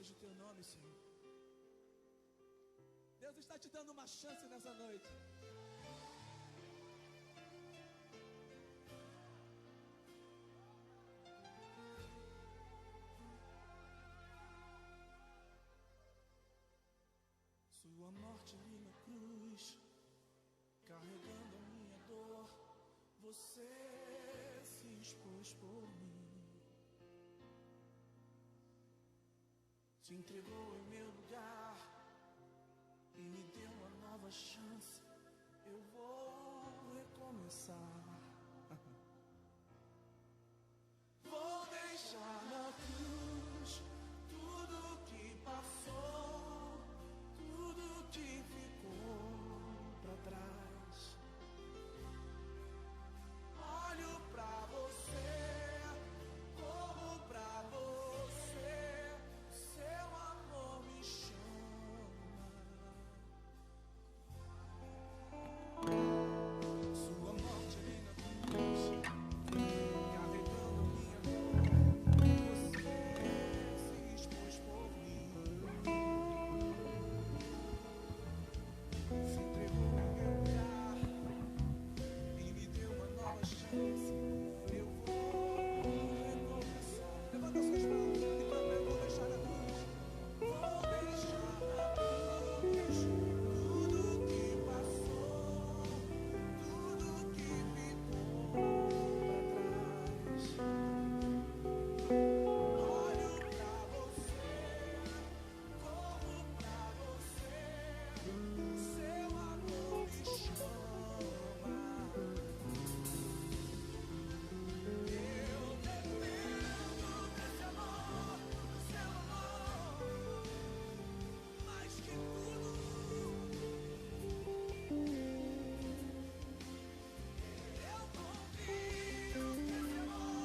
seja o teu nome, Senhor. Deus está te dando uma chance nessa noite. Sua morte ali na cruz, carregando a minha dor, você se expôs por mim, se entregou em meu lugar e me deu uma nova chance. Eu vou recomeçar. Vou deixar na cruz tudo que passou, tudo que ficou pra trás. Olho pra você, corro pra você, seu amor me chama. Sua morte ali na cruz, carregando a minha dor, você se expôs por mim, se entregou em meu lugar e me deu uma nova chance. Eu vou recomeçar. Levanta suas mãos e canta: eu vou deixar na cruz. Vou deixar na cruz tudo que passou, tudo que ficou pra trás. Olho pra você, corro pra você, seu amor me chama. Eu dependo desse amor, do seu amor, mais que tudo. Eu confio nesse amor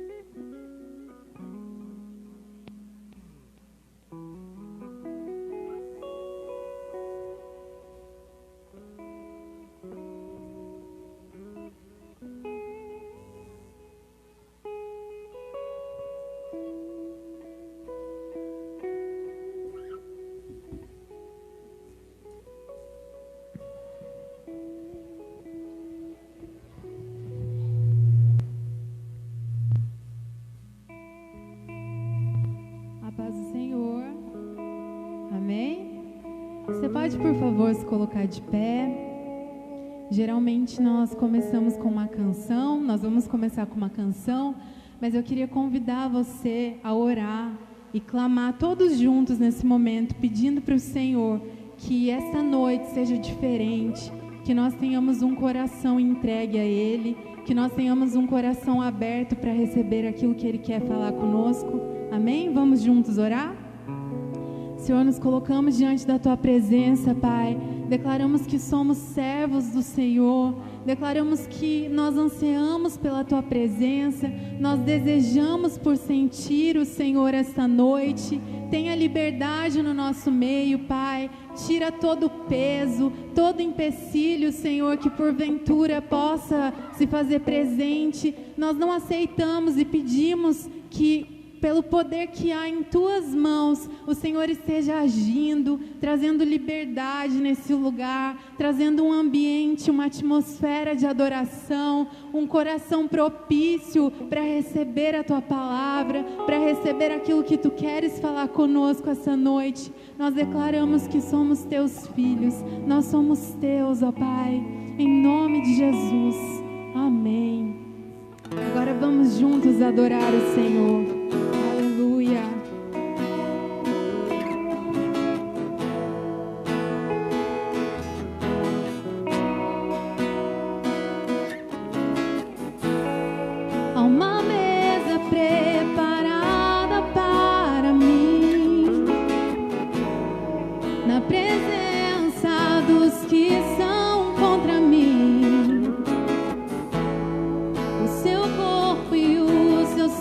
tem poder. A paz do Senhor. Amém? Você pode, por favor, se colocar de pé. Geralmente nós começamos com uma canção, nós vamos começar com uma canção, mas eu queria convidar você a orar e clamar todos juntos nesse momento, pedindo para o Senhor que esta noite seja diferente, que nós tenhamos um coração entregue a Ele, que nós tenhamos um coração aberto para receber aquilo que Ele quer falar conosco. Amém? Vamos juntos orar? Senhor, nos colocamos diante da Tua presença, Pai. Declaramos que somos servos do Senhor. Declaramos que nós ansiamos pela Tua presença. Nós desejamos por sentir o Senhor esta noite. Tenha liberdade no nosso meio, Pai. Tira todo o peso, todo empecilho, Senhor, que porventura possa se fazer presente. Nós não aceitamos e pedimos que pelo poder que há em tuas mãos, o Senhor esteja agindo, trazendo liberdade nesse lugar, trazendo um ambiente, uma atmosfera de adoração, um coração propício para receber a tua palavra, para receber aquilo que tu queres falar conosco essa noite. Nós declaramos que somos teus filhos, nós somos teus, ó Pai, em nome de Jesus. Amém. Agora vamos juntos adorar o Senhor. Aleluia. Há uma mesa preparada para mim, na presença dos que são contra mim.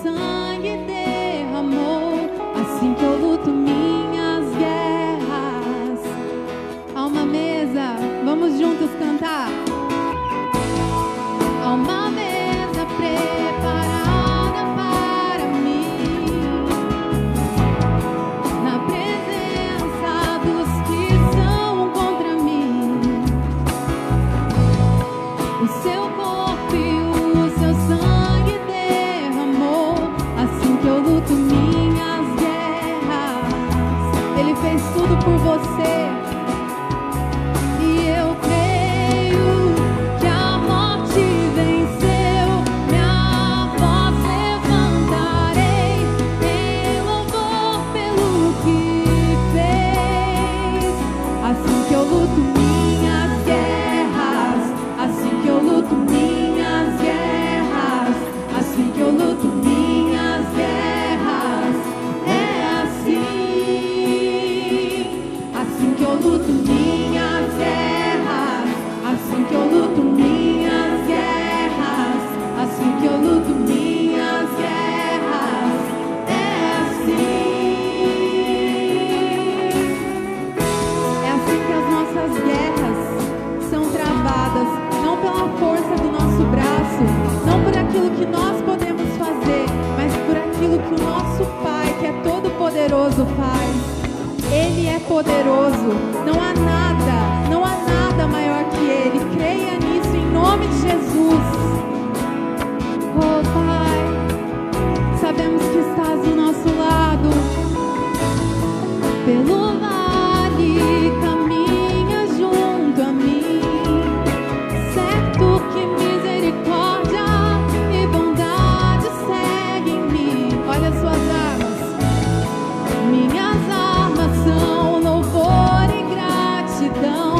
Sangue derramou, assim que eu luto minhas guerras. Há uma mesa, vamos juntos cantar. Há uma mesa preparada para mim, na presença dos que são contra mim. O seu corpo e o seu sangue eu luto minhas guerras. Ele fez tudo por você. E eu creio que a morte venceu. Minha voz levantarei em louvor pelo que fez. Assim que eu luto minhas guerras, assim que eu luto minhas guerras, assim que eu luto minhas guerras, é assim que eu luto minhas guerras, assim que eu luto minhas guerras, assim que eu luto minhas guerras, é assim que as nossas guerras são travadas, não pela força do nosso braço, não por aquilo que nós podemos fazer, mas por aquilo que o nosso Pai, que é todo poderoso, faz. Ele é poderoso, não há nada maior que Ele. Creia nisso em nome de Jesus. Oh Pai, sabemos que estás do nosso lado. Pelo vale caminha junto a mim, certo que misericórdia e bondade seguem em mim. Olha as suas armas. Minhas armas são louvor e gratidão,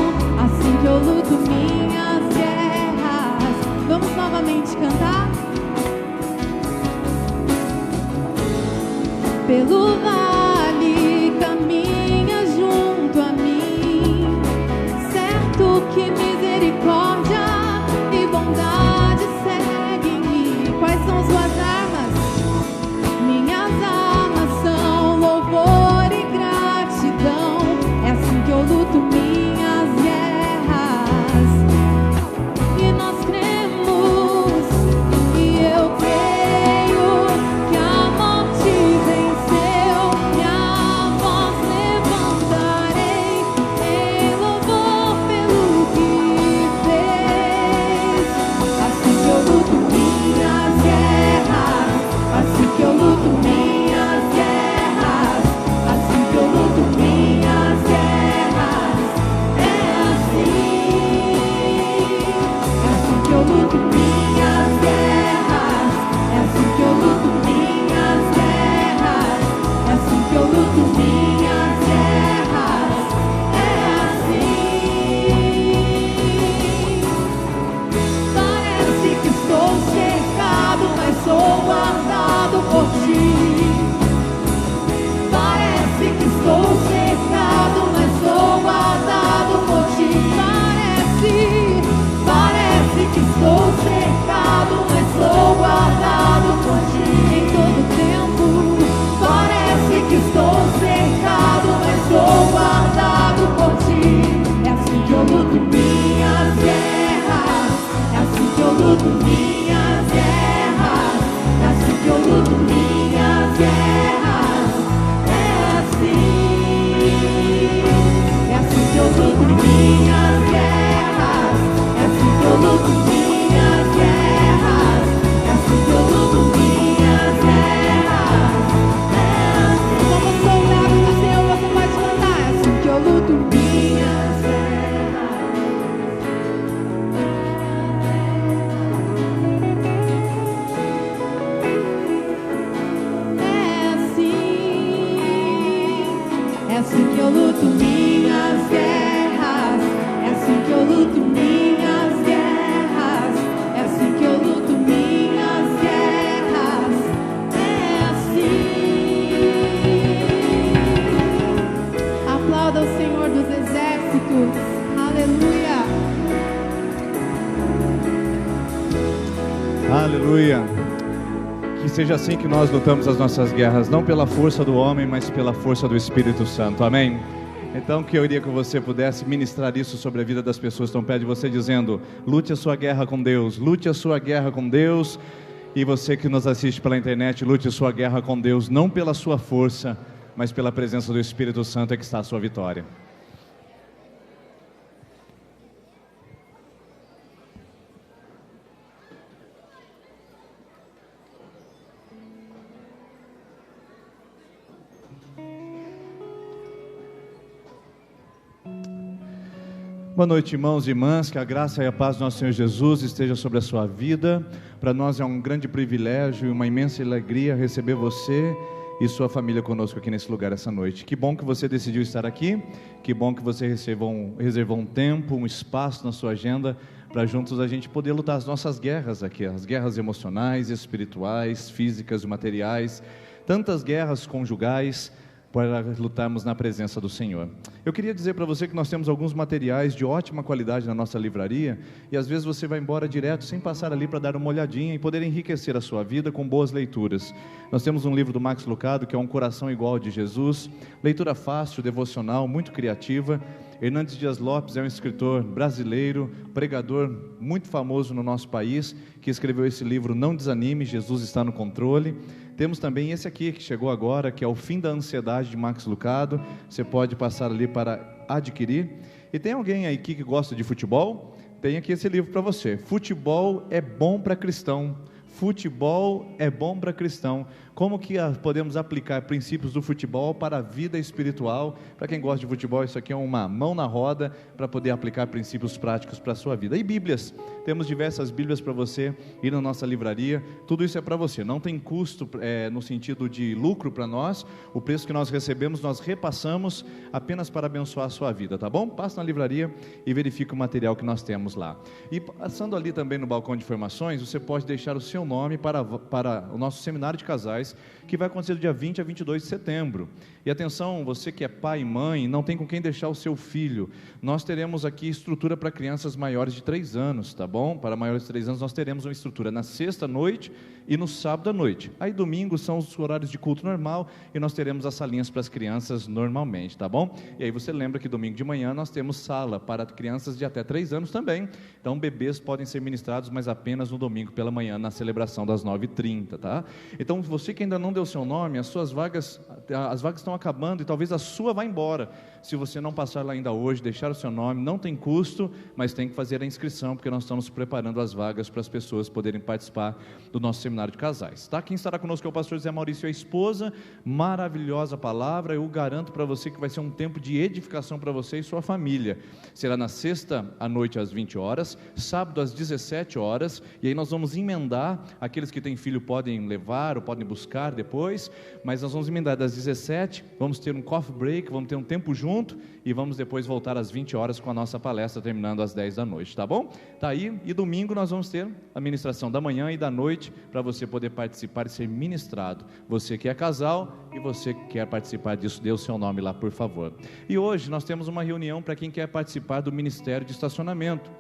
assim que eu luto minhas guerras. Vamos novamente cantar? Pelo vale caminha junto a mim, certo que misericórdia e bondade seguem em mim. Quais são suas armas? Minhas armas são louvor e gratidão, é assim que eu luto minhas guerras. E nós cremos, e eu creio que a morte venceu. Aleluia. Que seja assim que nós lutamos as nossas guerras, não pela força do homem, mas pela força do Espírito Santo. Amém? Então, que eu iria que você pudesse ministrar isso sobre a vida das pessoas que estão perto de você, dizendo: lute a sua guerra com Deus, lute a sua guerra com Deus. E você que nos assiste pela internet, lute a sua guerra com Deus, não pela sua força, mas pela presença do Espírito Santo é que está a sua vitória. Boa noite, irmãos e irmãs, que a graça e a paz do nosso Senhor Jesus esteja sobre a sua vida. Para nós é um grande privilégio e uma imensa alegria receber você e sua família conosco aqui nesse lugar essa noite. Que bom que você decidiu estar aqui, que bom que você reservou um tempo, um espaço na sua agenda para juntos a gente poder lutar as nossas guerras aqui, as guerras emocionais, espirituais, físicas e materiais, tantas guerras conjugais, para lutarmos na presença do Senhor. Eu queria dizer para você que nós temos alguns materiais de ótima qualidade na nossa livraria, e às vezes você vai embora direto, sem passar ali para dar uma olhadinha e poder enriquecer a sua vida com boas leituras. Nós temos um livro do Max Lucado, que é Um Coração Igual ao de Jesus, leitura fácil, devocional, muito criativa. Hernandes Dias Lopes é um escritor brasileiro, pregador muito famoso no nosso país, que escreveu esse livro Não Desanime, Jesus Está no Controle. Temos também esse aqui, que chegou agora, que é O Fim da Ansiedade, de Max Lucado. Você pode passar ali para adquirir. E tem alguém aí que gosta de futebol? Tem aqui esse livro para você. Futebol é bom para cristão. Futebol é bom para cristão. Como que podemos aplicar princípios do futebol para a vida espiritual? Para quem gosta de futebol, isso aqui é uma mão na roda para poder aplicar princípios práticos para a sua vida. E Bíblias, temos diversas Bíblias para você ir na nossa livraria. Tudo isso é para você, não tem custo no sentido de lucro para nós. O preço que nós recebemos, nós repassamos apenas para abençoar a sua vida, tá bom? Passa na livraria e verifique o material que nós temos lá. E passando ali também no balcão de informações, você pode deixar o seu nome para o nosso seminário de casais, que vai acontecer do dia 20 a 22 de setembro. E atenção, você que é pai e mãe, não tem com quem deixar o seu filho, nós teremos aqui estrutura para crianças maiores de 3 anos, tá bom? Para maiores de 3 anos nós teremos uma estrutura na sexta noite e no sábado à noite. Aí domingo são os horários de culto normal e nós teremos as salinhas para as crianças normalmente, tá bom? E aí você lembra que domingo de manhã nós temos sala para crianças de até 3 anos também. Então bebês podem ser ministrados, mas apenas no domingo pela manhã, na celebração das 9h30, tá? Então você que ainda não deu seu nome, as vagas estão acabando e talvez a sua vá embora. Se você não passar lá ainda hoje, deixar o seu nome, não tem custo, mas tem que fazer a inscrição, porque nós estamos preparando as vagas para as pessoas poderem participar do nosso seminário de casais, tá? Quem estará conosco é o pastor Zé Maurício e a esposa. Maravilhosa palavra, eu garanto para você que vai ser um tempo de edificação para você e sua família. Será na sexta à noite às 20 horas, sábado às 17 horas, e aí nós vamos emendar, aqueles que têm filho podem levar ou podem buscar depois, mas nós vamos emendar das 17, vamos ter um coffee break, vamos ter um tempo junto, e vamos depois voltar às 20 horas com a nossa palestra, terminando às 10 da noite, tá bom? Tá aí, e domingo nós vamos ter a ministração da manhã e da noite, para você poder participar e ser ministrado. Você que é casal e você que quer participar disso, dê o seu nome lá, por favor. E hoje nós temos uma reunião para quem quer participar do Ministério de Estacionamento.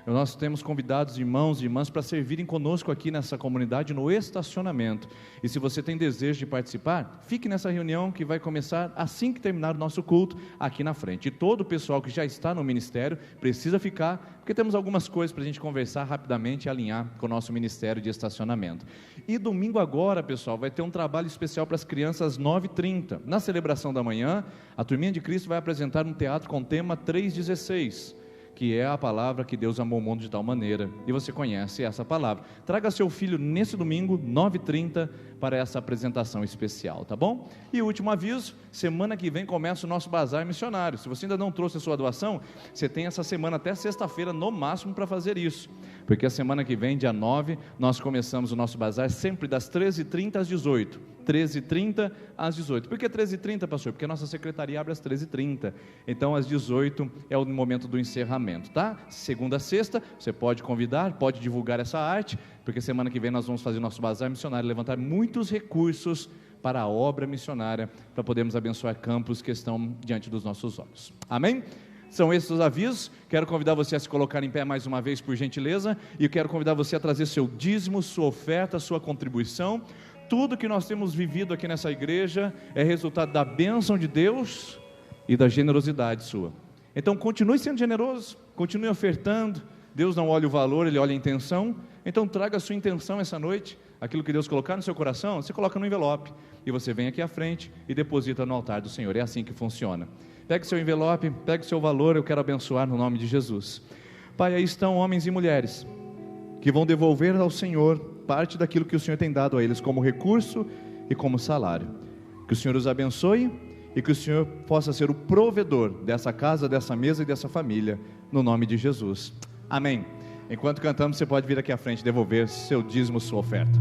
Nós temos convidados irmãos e irmãs para servirem conosco aqui nessa comunidade no estacionamento. E se você tem desejo de participar, fique nessa reunião que vai começar assim que terminar o nosso culto aqui na frente. E todo o pessoal que já está no ministério precisa ficar, porque temos algumas coisas para a gente conversar rapidamente e alinhar com o nosso ministério de estacionamento. E domingo agora, pessoal, vai ter um trabalho especial para as crianças às 9h30. Na celebração da manhã, a Turminha de Cristo vai apresentar um teatro com o tema 3,16. Que é a palavra que Deus amou o mundo de tal maneira, e você conhece essa palavra. Traga seu filho nesse domingo, 9h30, para essa apresentação especial, tá bom? E o último aviso, semana que vem começa o nosso bazar missionário. Se você ainda não trouxe a sua doação, você tem essa semana até sexta-feira no máximo para fazer isso, porque a semana que vem, dia 9, nós começamos o nosso bazar sempre das 13h30 às 18h. 13h30 às 18h. Por que 13h30, pastor? Porque a nossa secretaria abre às 13h30. Então, às 18h é o momento do encerramento, tá? Segunda a sexta, você pode convidar, pode divulgar essa arte, porque semana que vem nós vamos fazer nosso bazar missionário, levantar muitos recursos para a obra missionária, para podermos abençoar campos que estão diante dos nossos olhos. Amém? São esses os avisos. Quero convidar você a se colocar em pé mais uma vez, por gentileza, e eu quero convidar você a trazer seu dízimo, sua oferta, sua contribuição. Tudo que nós temos vivido aqui nessa igreja é resultado da bênção de Deus e da generosidade sua. Então continue sendo generoso, continue ofertando. Deus não olha o valor, Ele olha a intenção. Então traga a sua intenção essa noite, aquilo que Deus colocar no seu coração, você coloca no envelope, e você vem aqui à frente e deposita no altar do Senhor. É assim que funciona. Pegue seu envelope, pegue o seu valor, eu quero abençoar no nome de Jesus. Pai, aí estão homens e mulheres que vão devolver ao Senhor parte daquilo que o Senhor tem dado a eles como recurso e como salário. Que o Senhor os abençoe e que o Senhor possa ser o provedor dessa casa, dessa mesa e dessa família, no nome de Jesus. Amém. Enquanto cantamos, você pode vir aqui à frente devolver seu dízimo, sua oferta.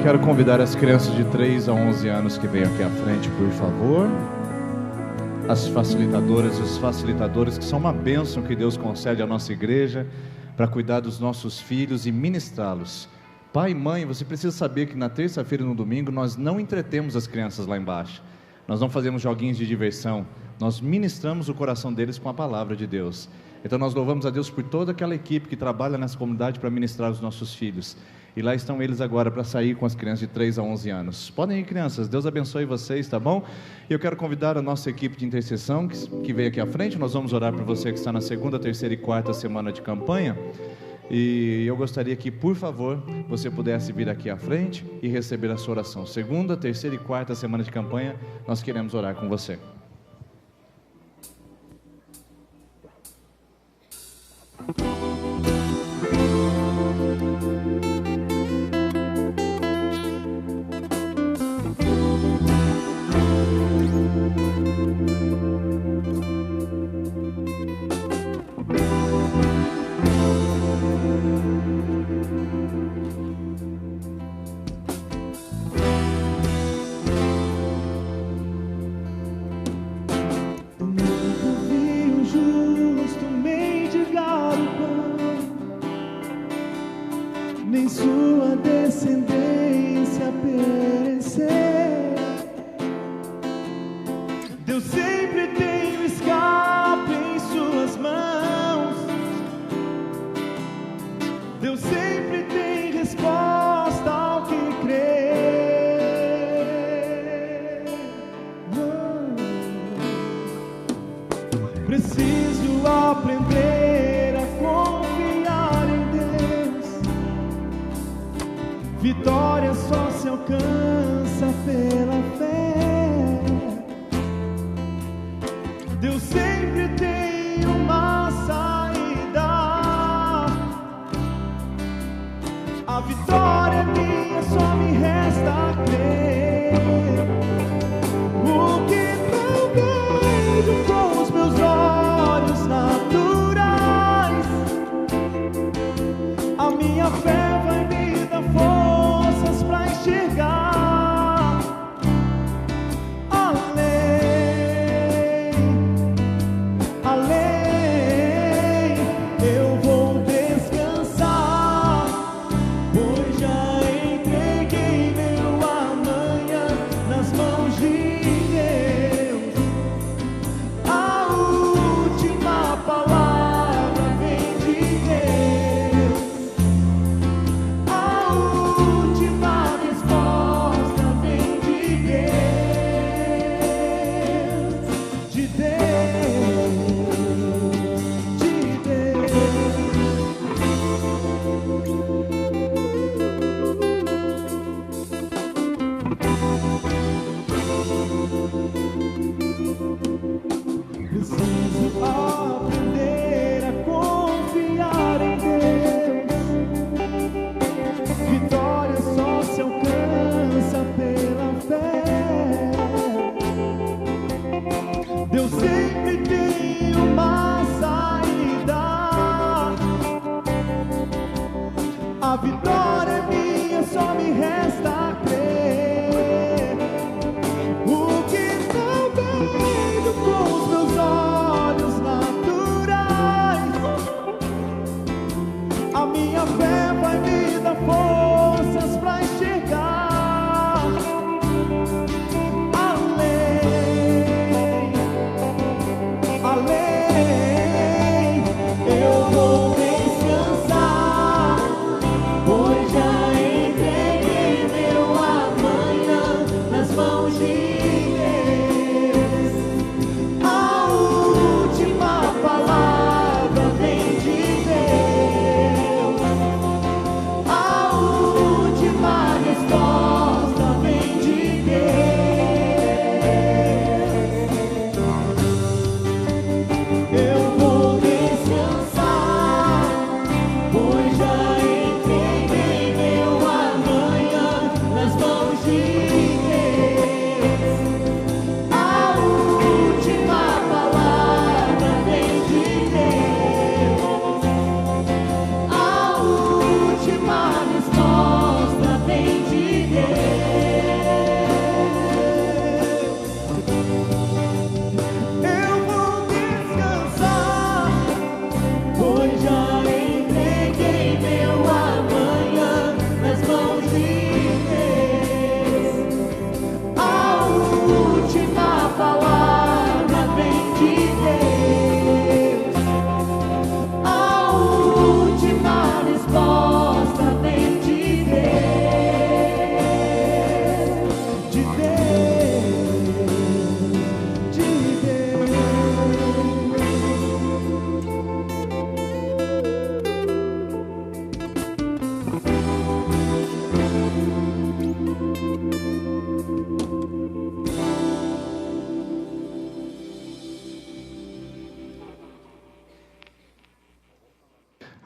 Quero convidar as crianças de 3 a 11 anos que venham aqui à frente, por favor. As facilitadoras e os facilitadores, que são uma bênção que Deus concede à nossa igreja para cuidar dos nossos filhos e ministrá-los. Pai e mãe, você precisa saber que na terça-feira e no domingo nós não entretemos as crianças lá embaixo. Nós não fazemos joguinhos de diversão. Nós ministramos o coração deles com a palavra de Deus. Então nós louvamos a Deus por toda aquela equipe que trabalha nessa comunidade para ministrar os nossos filhos. E lá estão eles agora para sair com as crianças de 3 a 11 anos. Podem ir, crianças, Deus abençoe vocês, tá bom? E eu quero convidar a nossa equipe de intercessão que veio aqui à frente. Nós vamos orar por você que está na 2ª, 3ª e 4ª semana de campanha. E eu gostaria que, por favor, você pudesse vir aqui à frente e receber a sua oração. 2ª, 3ª e 4ª semana de campanha, nós queremos orar com você. Nem sua descendência perecer. Deus sempre tem o escape em suas mãos. Deus sempre tem resposta ao que crer. Preciso aprender a confiar em Deus. Vitória só se alcança pela fé. Deus sempre tem uma saída. A vitória é minha, só me resta crer. O que não vejo com os meus olhos naturais, a minha fé vai me dar forças pra enxergar além, além. Eu vou descansar, pois já entreguei meu amanhã nas mãos de Deus. A última palavra vem de Deus. A última resposta vem de Deus. De Deus, de Deus. Preciso aprender a confiar em Deus. Vitória só se alcança pela fé. Deus sempre tem uma saída. A vitória é minha, só me resta crer. O que não vejo com os meus olhos naturais, a minha fé vai me dar forças pra enxergar além, além. Eu vou descansar, pois já entreguei meu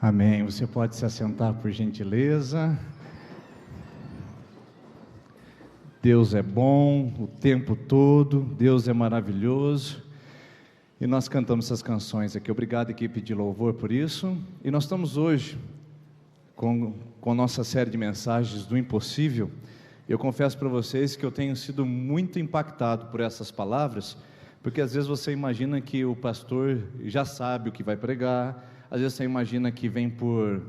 Amém. Você pode se assentar, por gentileza. Deus é bom o tempo todo, Deus é maravilhoso. E nós cantamos essas canções aqui. Obrigado, equipe de louvor, por isso. E nós estamos hoje com nossa série de mensagens do impossível. Eu confesso para vocês que eu tenho sido muito impactado por essas palavras, porque às vezes você imagina que o pastor já sabe o que vai pregar. Às vezes você imagina que vem por,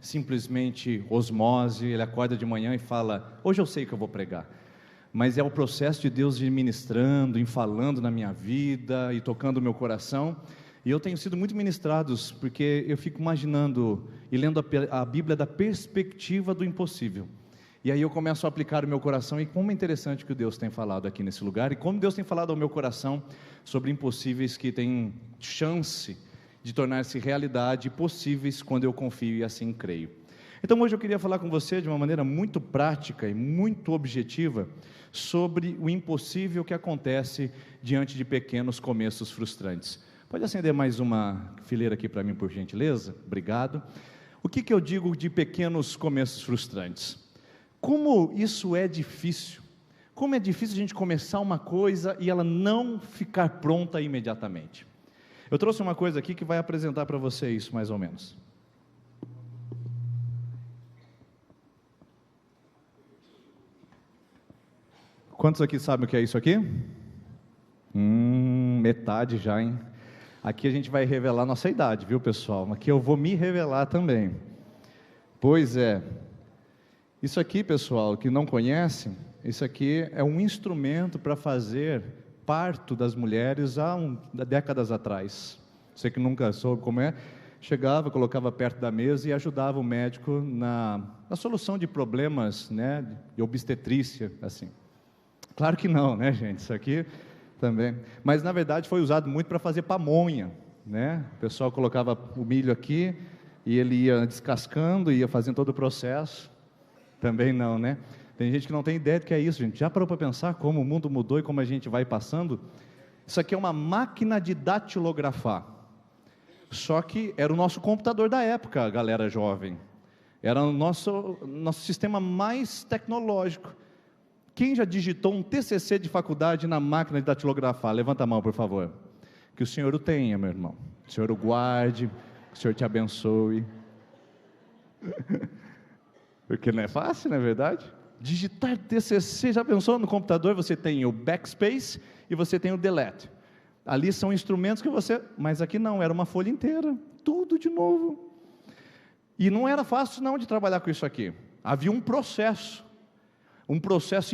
simplesmente osmose, ele acorda de manhã e fala, hoje eu sei o que eu vou pregar. Mas é o processo de Deus ir ministrando, ir falando na minha vida e tocando o meu coração. E eu tenho sido muito ministrado, porque eu fico imaginando e lendo a Bíblia da perspectiva do impossível. E aí eu começo a aplicar o meu coração, e como é interessante que Deus tem falado aqui nesse lugar, e como Deus tem falado ao meu coração sobre impossíveis que têm chance de tornar-se realidade, possíveis quando eu confio e assim creio. Então hoje eu queria falar com você de uma maneira muito prática e muito objetiva sobre o impossível que acontece diante de pequenos começos frustrantes. Pode acender mais uma fileira aqui para mim, por gentileza? Obrigado. O que eu digo de pequenos começos frustrantes? Como isso é difícil. Como é difícil a gente começar uma coisa e ela não ficar pronta imediatamente. Eu trouxe uma coisa aqui que vai apresentar para você isso, mais ou menos. Quantos aqui sabem o que é isso aqui? Metade já, hein? Aqui a gente vai revelar nossa idade, viu, pessoal? Aqui eu vou me revelar também. Pois é. Isso aqui, pessoal, que não conhece, isso aqui é um instrumento para fazer parto das mulheres há décadas atrás. Você que nunca soube como é, chegava, colocava perto da mesa e ajudava o médico na solução de problemas, de obstetrícia, assim. Claro que não, gente, isso aqui também. Mas na verdade foi usado muito para fazer pamonha, O pessoal colocava o milho aqui e ele ia descascando, ia fazendo todo o processo. Também não, Tem gente que não tem ideia do que é isso, gente. Já parou para pensar como o mundo mudou e como a gente vai passando? Isso aqui é uma máquina de datilografar. Só que era o nosso computador da época, galera jovem. Era o nosso sistema mais tecnológico. Quem já digitou um TCC de faculdade na máquina de datilografar? Levanta a mão, por favor. Que o Senhor o tenha, meu irmão. Que o Senhor o guarde, que o Senhor te abençoe. Porque não é fácil, não é verdade? Digitar TCC, já pensou? No computador você tem o backspace e você tem o delete. Ali são instrumentos que mas aqui não, era uma folha inteira, tudo de novo. E não era fácil não de trabalhar com isso aqui. Havia um processo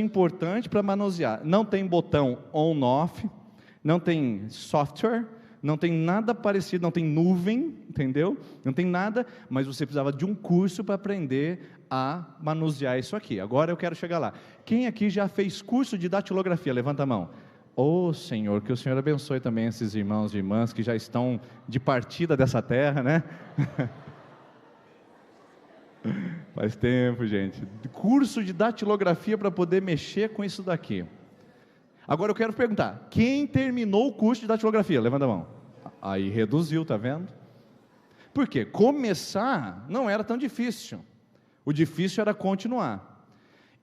importante para manusear. Não tem botão on/off, não tem software, não tem nada parecido, não tem nuvem, entendeu? Não tem nada, mas você precisava de um curso para aprender a manusear isso aqui. Agora eu quero chegar lá. Quem aqui já fez curso de datilografia? Levanta a mão. Senhor, que o Senhor abençoe também esses irmãos e irmãs que já estão de partida dessa terra, Faz tempo, gente. Curso de datilografia para poder mexer com isso daqui. Agora eu quero perguntar, quem terminou o curso de datilografia? Levanta a mão. Aí reduziu, tá vendo? Por quê? Começar não era tão difícil. O difícil era continuar.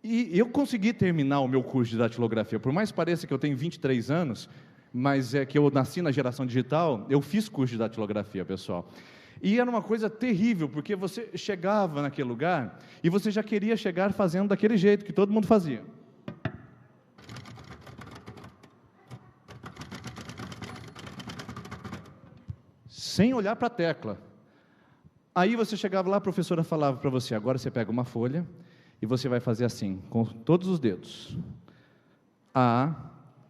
E eu consegui terminar o meu curso de datilografia. Por mais que pareça que eu tenho 23 anos, mas é que eu nasci na geração digital, eu fiz curso de datilografia, pessoal. E era uma coisa terrível, porque você chegava naquele lugar e você já queria chegar fazendo daquele jeito que todo mundo fazia. Sem olhar para a tecla. Aí você chegava lá, a professora falava para você, agora você pega uma folha e você vai fazer assim, com todos os dedos. A,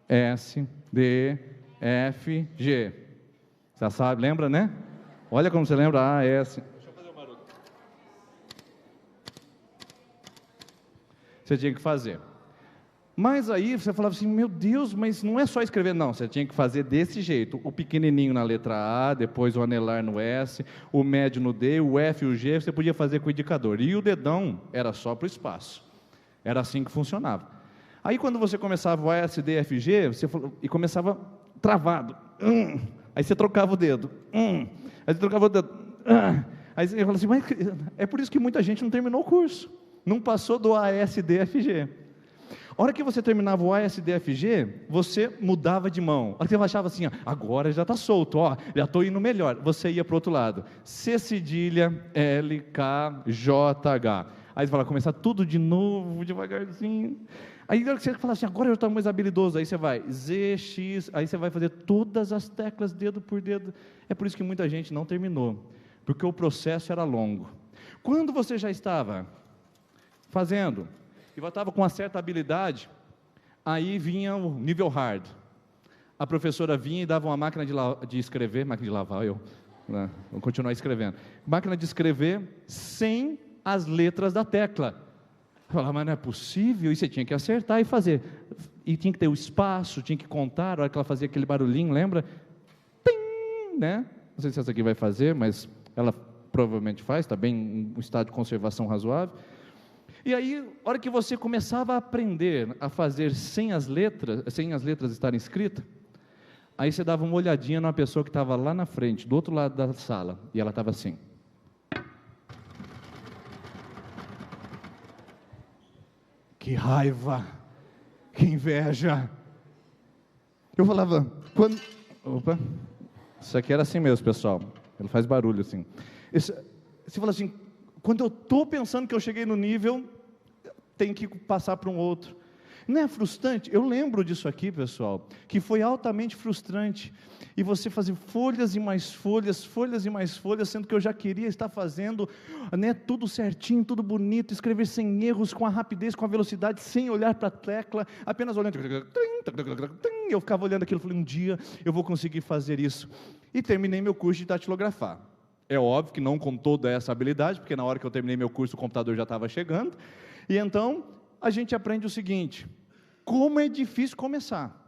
S, D, F, G. Já sabe, lembra, Olha como você lembra, A, S. Deixa eu fazer um barulho. Você tinha que fazer. Mas aí você falava assim, meu Deus, mas não é só escrever, não, você tinha que fazer desse jeito, o pequenininho na letra A, depois o anelar no S, o médio no D, o F e o G, você podia fazer com o indicador, e o dedão era só para o espaço, era assim que funcionava. Aí quando você começava o A, S, D, F, G, e começava travado, aí você trocava o dedo, aí você trocava o dedo, Aí você fala assim, mas é por isso que muita gente não terminou o curso, não passou do ASDFG. A hora que você terminava o ASDFG, você mudava de mão. A hora que você achava assim, ó, agora já está solto, ó, já estou indo melhor. Você ia para o outro lado. C cedilha, L, K, J, H. Aí você fala, começar tudo de novo, devagarzinho. Aí na hora que você fala assim, agora eu estou mais habilidoso, aí você vai Z, X, aí você vai fazer todas as teclas, dedo por dedo. É por isso que muita gente não terminou, porque o processo era longo. Quando você já estava fazendo, e eu estava com uma certa habilidade, aí vinha o nível hard. A professora vinha e dava uma máquina de escrever, máquina de lavar, vou continuar escrevendo. Máquina de escrever sem as letras da tecla. Eu falava, mas não é possível, e você tinha que acertar e fazer. E tinha que ter o espaço, tinha que contar, a hora que ela fazia aquele barulhinho, lembra? Tim, né? Não sei se essa aqui vai fazer, mas ela provavelmente faz, está bem em um estado de conservação razoável. E aí, a hora que você começava a aprender a fazer sem as letras estarem escritas, aí você dava uma olhadinha numa pessoa que estava lá na frente, do outro lado da sala, e ela estava assim. Que raiva, que inveja. Eu falava, opa, isso aqui era assim mesmo, pessoal, ele faz barulho assim. Você fala assim, quando eu estou pensando que eu cheguei no nível, tem que passar para um outro. Não é frustrante? Eu lembro disso aqui, pessoal, que foi altamente frustrante. E você fazer folhas e mais folhas, folhas e mais folhas, sendo que eu já queria estar fazendo, né, tudo certinho, tudo bonito, escrever sem erros, com a rapidez, com a velocidade, sem olhar para a tecla, apenas olhando. Eu ficava olhando aquilo, falei, um dia eu vou conseguir fazer isso. E terminei meu curso de datilografar. É óbvio que não com toda essa habilidade, porque na hora que eu terminei meu curso, o computador já estava chegando. E então, a gente aprende o seguinte, como é difícil começar.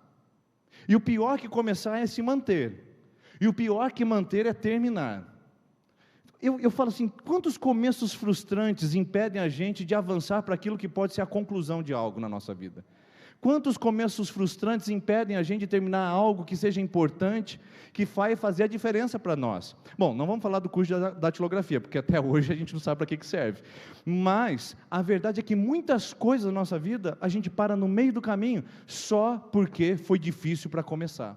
E o pior que começar é se manter. E o pior que manter é terminar. Eu falo assim, quantos começos frustrantes impedem a gente de avançar para aquilo que pode ser a conclusão de algo na nossa vida? Quantos começos frustrantes impedem a gente de terminar algo que seja importante, que vai fazer a diferença para nós? Bom, não vamos falar do curso de datilografia, porque até hoje a gente não sabe para que serve. Mas a verdade é que muitas coisas na nossa vida, a gente para no meio do caminho, só porque foi difícil para começar.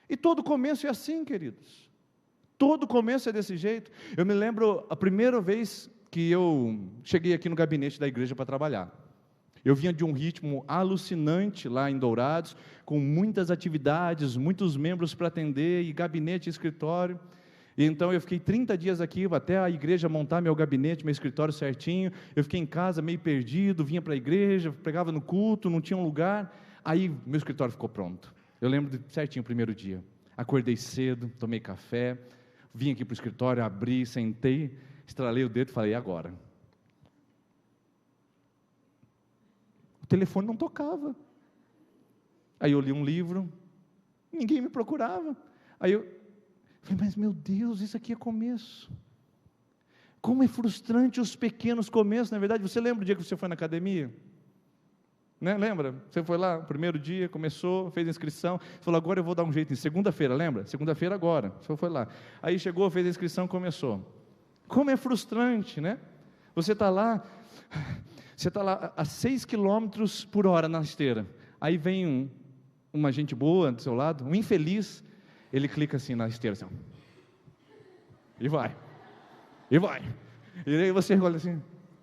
E todo começo é assim, queridos. Todo começo é desse jeito. Eu me lembro a primeira vez que eu cheguei aqui no gabinete da igreja para trabalhar. Eu vinha de um ritmo alucinante lá em Dourados, com muitas atividades, muitos membros para atender, e gabinete e escritório. E então eu fiquei 30 dias aqui, até a igreja montar meu gabinete, meu escritório certinho. Eu fiquei em casa meio perdido, vinha para a igreja, pregava no culto, não tinha um lugar. Aí meu escritório ficou pronto. Eu lembro certinho o primeiro dia. Acordei cedo, tomei café, vim aqui para o escritório, abri, sentei, estralei o dedo e falei, e agora? O telefone não tocava. Aí eu li um livro, ninguém me procurava. Aí eu falei, mas meu Deus, isso aqui é começo. Como é frustrante os pequenos começos, na verdade. Você lembra o dia que você foi na academia? Né? Lembra? Você foi lá, o primeiro dia, começou, fez a inscrição, falou, agora eu vou dar um jeito, em segunda-feira, lembra? Segunda-feira agora, você foi lá. Aí chegou, fez a inscrição, começou. Como é frustrante, né? Você está lá a 6 km por hora na esteira, aí vem uma gente boa do seu lado, um infeliz, ele clica assim na esteira, assim, e vai, e aí você olha assim,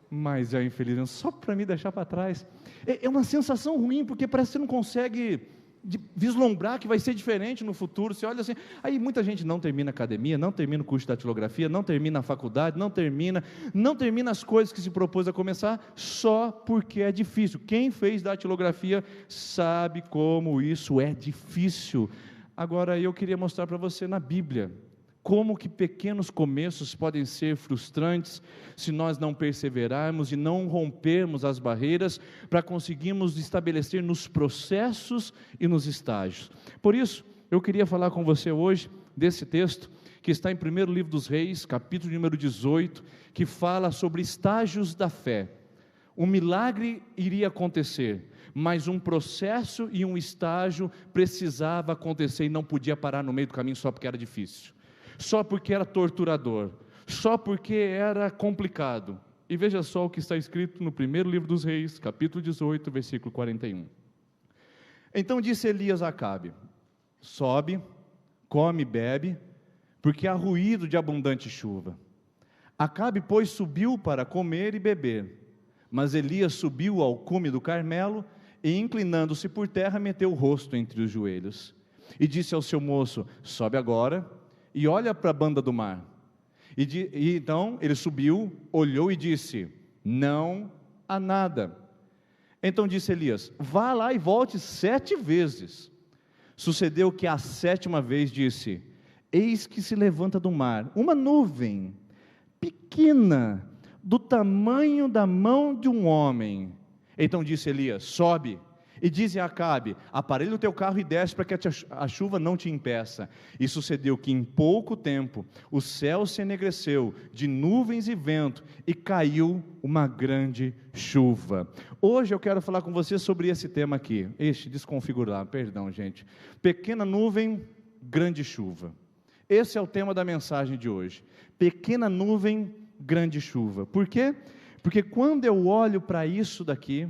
mas é um infeliz, só para me deixar para trás. É uma sensação ruim, porque parece que você não consegue vislumbrar que vai ser diferente no futuro. Você olha assim, aí muita gente não termina a academia, não termina o curso de datilografia, não termina a faculdade, não termina as coisas que se propôs a começar, só porque é difícil. Quem fez datilografia sabe como isso é difícil. Agora eu queria mostrar para você na Bíblia, como que pequenos começos podem ser frustrantes se nós não perseverarmos e não rompermos as barreiras para conseguirmos estabelecer nos processos e nos estágios. Por isso, eu queria falar com você hoje desse texto que está em 1º livro dos Reis, capítulo número 18, que fala sobre estágios da fé. Um milagre iria acontecer, mas um processo e um estágio precisava acontecer e não podia parar no meio do caminho só porque era difícil. Só porque era torturador, só porque era complicado. E veja só o que está escrito no primeiro livro dos Reis, capítulo 18, versículo 41. Então disse Elias a Acabe: sobe, come e bebe, porque há ruído de abundante chuva. Acabe, pois, subiu para comer e beber, mas Elias subiu ao cume do Carmelo e, inclinando-se por terra, meteu o rosto entre os joelhos e disse ao seu moço: sobe agora e olha para a banda do mar. E então ele subiu, olhou e disse: não há nada. Então disse Elias: vá lá e volte 7 vezes. Sucedeu que a 7ª vez disse: eis que se levanta do mar uma nuvem pequena, do tamanho da mão de um homem. Então disse Elias: sobe, e dize a Acabe: aparelha o teu carro e desce, para que a chuva não te impeça. E sucedeu que em pouco tempo o céu se enegreceu de nuvens e vento, e caiu uma grande chuva. Hoje eu quero falar com você sobre esse tema aqui, desconfigurar, perdão gente, pequena nuvem, grande chuva. Esse é o tema da mensagem de hoje, pequena nuvem, grande chuva. Por quê? Porque quando eu olho para isso daqui,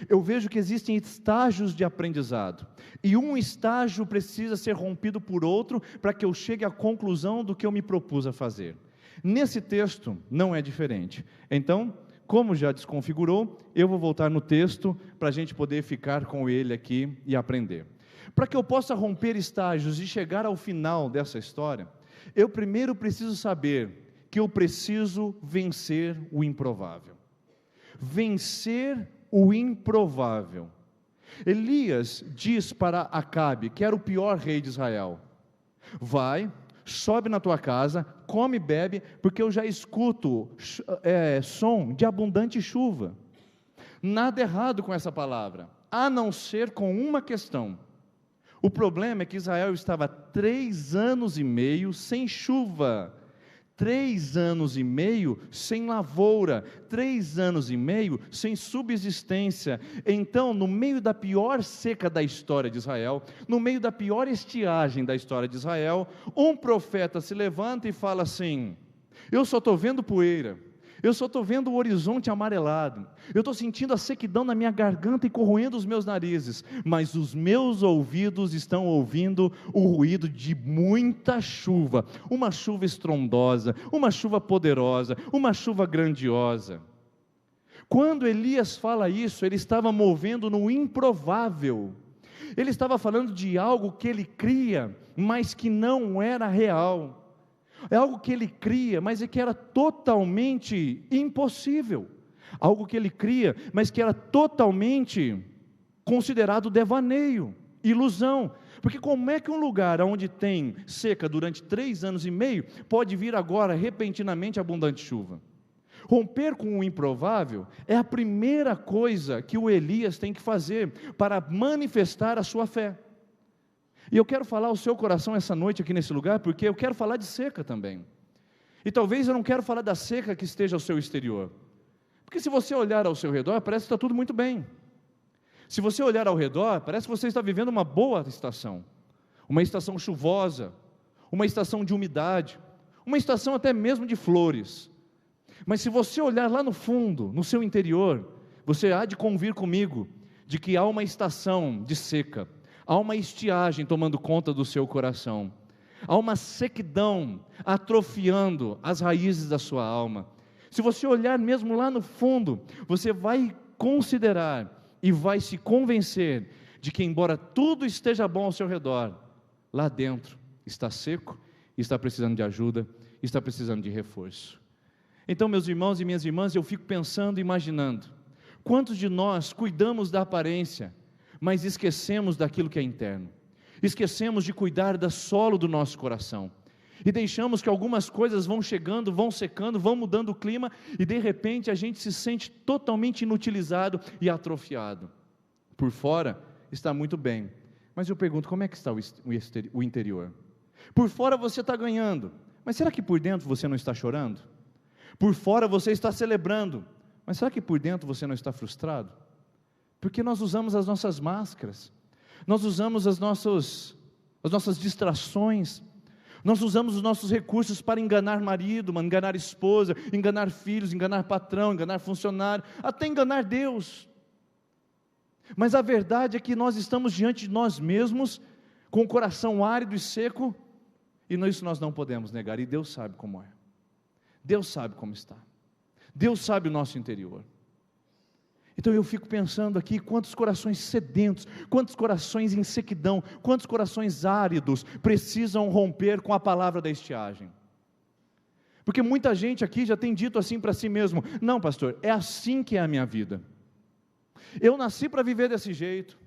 eu vejo que existem estágios de aprendizado, e um estágio precisa ser rompido por outro, para que eu chegue à conclusão do que eu me propus a fazer. Nesse texto não é diferente. Então, como já desconfigurou, eu vou voltar no texto, para a gente poder ficar com ele aqui e aprender. Para que eu possa romper estágios e chegar ao final dessa história, eu primeiro preciso saber que eu preciso vencer o improvável. Vencer o improvável. Elias diz para Acabe, que era o pior rei de Israel: vai, sobe na tua casa, come e bebe, porque eu já escuto som de abundante chuva. Nada errado com essa palavra, a não ser com uma questão. O problema é que Israel estava 3 anos e meio sem chuva, 3 anos e meio sem lavoura, 3 anos e meio sem subsistência. Então, no meio da pior seca da história de Israel, no meio da pior estiagem da história de Israel, um profeta se levanta e fala assim: eu só estou vendo poeira, eu só estou vendo o horizonte amarelado, eu estou sentindo a sequidão na minha garganta e corroendo os meus narizes, mas os meus ouvidos estão ouvindo o ruído de muita chuva, uma chuva estrondosa, uma chuva poderosa, uma chuva grandiosa. Quando Elias fala isso, ele estava movendo no improvável, ele estava falando de algo que ele cria, mas que não era real. É algo que ele cria, mas é que era totalmente impossível. Algo que ele cria, mas que era totalmente considerado devaneio, ilusão. Porque como é que um lugar onde tem seca durante 3 anos e meio, pode vir agora repentinamente abundante chuva? Romper com o improvável é a primeira coisa que o Elias tem que fazer para manifestar a sua fé. E eu quero falar ao seu coração essa noite aqui nesse lugar, porque eu quero falar de seca também. E talvez eu não quero falar da seca que esteja ao seu exterior, porque se você olhar ao seu redor, parece que está tudo muito bem. Se você olhar ao redor, parece que você está vivendo uma boa estação, uma estação chuvosa, uma estação de umidade, uma estação até mesmo de flores. Mas se você olhar lá no fundo, no seu interior, você há de convir comigo, de que há uma estação de seca, há uma estiagem tomando conta do seu coração, há uma sequidão atrofiando as raízes da sua alma. Se você olhar mesmo lá no fundo, você vai considerar e vai se convencer de que, embora tudo esteja bom ao seu redor, lá dentro está seco, está precisando de ajuda, está precisando de reforço. Então, meus irmãos e minhas irmãs, eu fico pensando, imaginando, quantos de nós cuidamos da aparência, mas esquecemos daquilo que é interno, esquecemos de cuidar do solo do nosso coração, e deixamos que algumas coisas vão chegando, vão secando, vão mudando o clima, e de repente a gente se sente totalmente inutilizado e atrofiado. Por fora está muito bem, mas eu pergunto, como é que está o interior? Por fora você está ganhando, mas será que por dentro você não está chorando? Por fora você está celebrando, mas será que por dentro você não está frustrado? Porque nós usamos as nossas máscaras, nós usamos as nossas distrações, Nós usamos os nossos recursos para enganar marido, enganar esposa, enganar filhos, enganar patrão, enganar funcionário, até enganar Deus. Mas a verdade é que nós estamos diante de nós mesmos, com o coração árido e seco, e isso nós não podemos negar, e Deus sabe como é. Deus sabe como está. Deus sabe o nosso interior. Então eu fico pensando aqui, quantos corações sedentos, quantos corações em sequidão, quantos corações áridos precisam romper com a palavra da estiagem. Porque muita gente aqui já tem dito assim para si mesmo: não, pastor, é assim que é a minha vida. Eu nasci para viver desse jeito.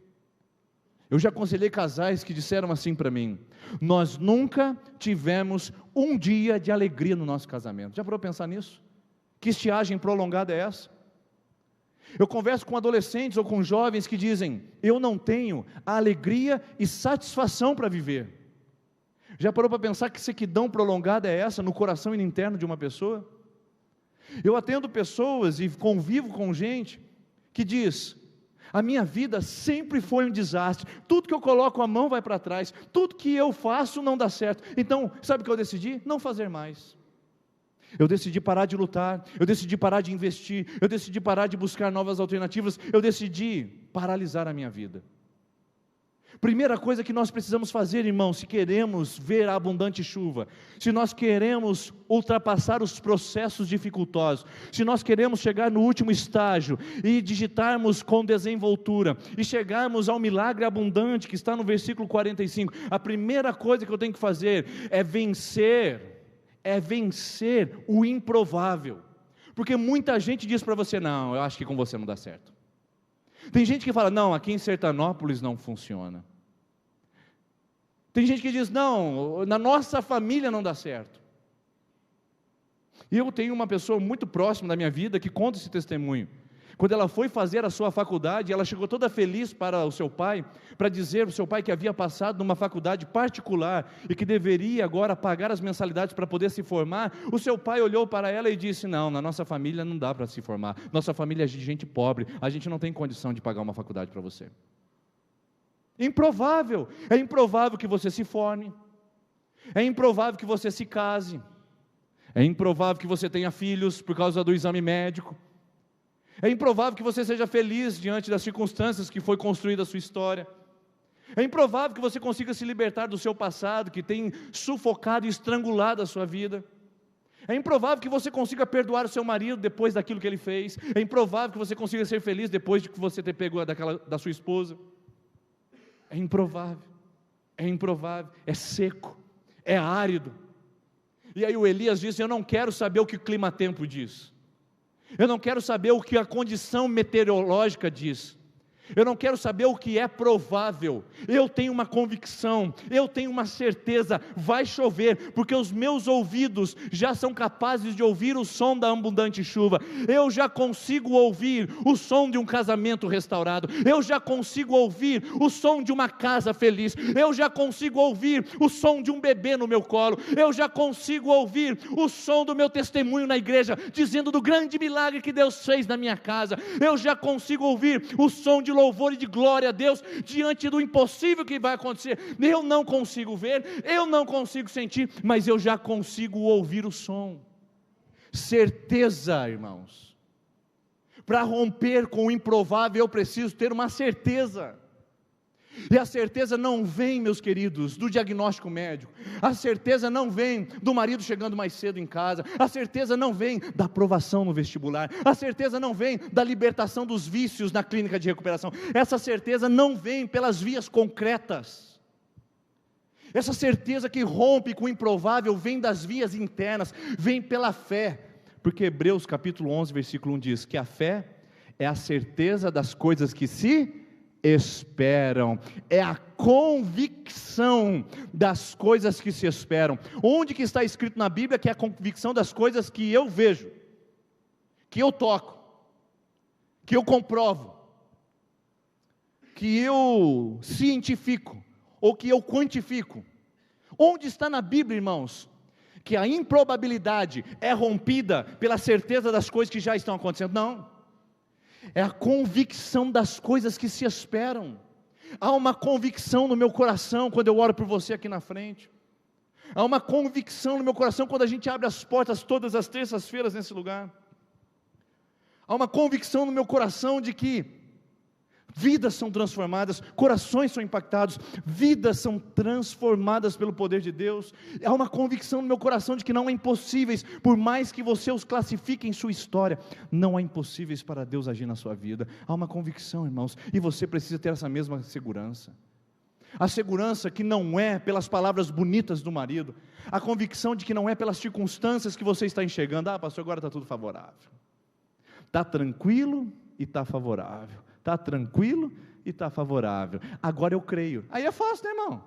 Eu já aconselhei casais que disseram assim para mim: nós nunca tivemos um dia de alegria no nosso casamento. Já parou para pensar nisso? Que estiagem prolongada é essa? Eu converso com adolescentes ou com jovens que dizem: eu não tenho a alegria e satisfação para viver. Já parou para pensar que sequidão prolongada é essa no coração interno de uma pessoa? Eu atendo pessoas e convivo com gente que diz: a minha vida sempre foi um desastre, tudo que eu coloco a mão vai para trás, tudo que eu faço não dá certo. Então, sabe o que eu decidi? Não fazer mais. Eu decidi parar de lutar, eu decidi parar de investir, eu decidi parar de buscar novas alternativas, eu decidi paralisar a minha vida. Primeira coisa que nós precisamos fazer, irmãos, se queremos ver a abundante chuva, se nós queremos ultrapassar os processos dificultosos, se nós queremos chegar no último estágio e digitarmos com desenvoltura e chegarmos ao milagre abundante que está no versículo 45, a primeira coisa que eu tenho que fazer é vencer o improvável. Porque muita gente diz para você: não, eu acho que com você não dá certo. Tem gente que fala: não, aqui em Sertanópolis não funciona. Tem gente que diz: não, na nossa família não dá certo. E eu tenho uma pessoa muito próxima da minha vida que conta esse testemunho. Quando ela foi fazer a sua faculdade, ela chegou toda feliz para o seu pai, para dizer para o seu pai que havia passado numa faculdade particular e que deveria agora pagar as mensalidades para poder se formar. O seu pai olhou para ela e disse: não, na nossa família não dá para se formar, nossa família é de gente pobre, a gente não tem condição de pagar uma faculdade para você. Improvável, é improvável que você se forme, é improvável que você se case, é improvável que você tenha filhos por causa do exame médico, é improvável que você seja feliz diante das circunstâncias que foi construída a sua história. É improvável que você consiga se libertar do seu passado, que tem sufocado e estrangulado a sua vida. É improvável que você consiga perdoar o seu marido depois daquilo que ele fez. É improvável que você consiga ser feliz depois de que você ter pego da sua esposa. É improvável, é seco, é árido. E aí o Elias disse: eu não quero saber o que o clima-tempo diz. Eu não quero saber o que a condição meteorológica diz. Eu não quero saber o que é provável. Eu tenho uma convicção, eu tenho uma certeza: vai chover, porque os meus ouvidos já são capazes de ouvir o som da abundante chuva. Eu já consigo ouvir o som de um casamento restaurado. Eu já consigo ouvir o som de uma casa feliz. Eu já consigo ouvir o som de um bebê no meu colo. Eu já consigo ouvir o som do meu testemunho na igreja, dizendo do grande milagre que Deus fez na minha casa. Eu já consigo ouvir o som de louvor e de glória a Deus diante do impossível que vai acontecer. Eu não consigo ver, eu não consigo sentir, mas eu já consigo ouvir o som. Certeza, irmãos. Para romper com o improvável, eu preciso ter uma certeza. E a certeza não vem, meus queridos, do diagnóstico médico. A certeza não vem do marido chegando mais cedo em casa. A certeza não vem da aprovação no vestibular. A certeza não vem da libertação dos vícios na clínica de recuperação. Essa certeza não vem pelas vias concretas. Essa certeza que rompe com o improvável vem das vias internas, vem pela fé. Porque Hebreus capítulo 11, versículo 1 diz que a fé é a certeza das coisas que se esperam, é a convicção das coisas que se esperam. Onde que está escrito na Bíblia que é a convicção das coisas que eu vejo, que eu toco, que eu comprovo, que eu cientifico, ou que eu quantifico? Onde está na Bíblia, irmãos, que a improbabilidade é rompida pela certeza das coisas que já estão acontecendo? Não. É a convicção das coisas que se esperam. Há uma convicção no meu coração quando eu oro por você aqui na frente. Há uma convicção no meu coração quando a gente abre as portas todas as terças-feiras nesse lugar. Há uma convicção no meu coração de que vidas são transformadas, corações são impactados, vidas são transformadas pelo poder de Deus. Há uma convicção no meu coração de que não há impossíveis, por mais que você os classifique em sua história, não há impossíveis para Deus agir na sua vida. Há uma convicção, irmãos, e você precisa ter essa mesma segurança. A segurança que não é pelas palavras bonitas do marido, a convicção de que não é pelas circunstâncias que você está enxergando. Ah, pastor, agora está tudo favorável. Está tranquilo e está favorável. Está tranquilo e está favorável. Agora eu creio. Aí é fácil, né, irmão?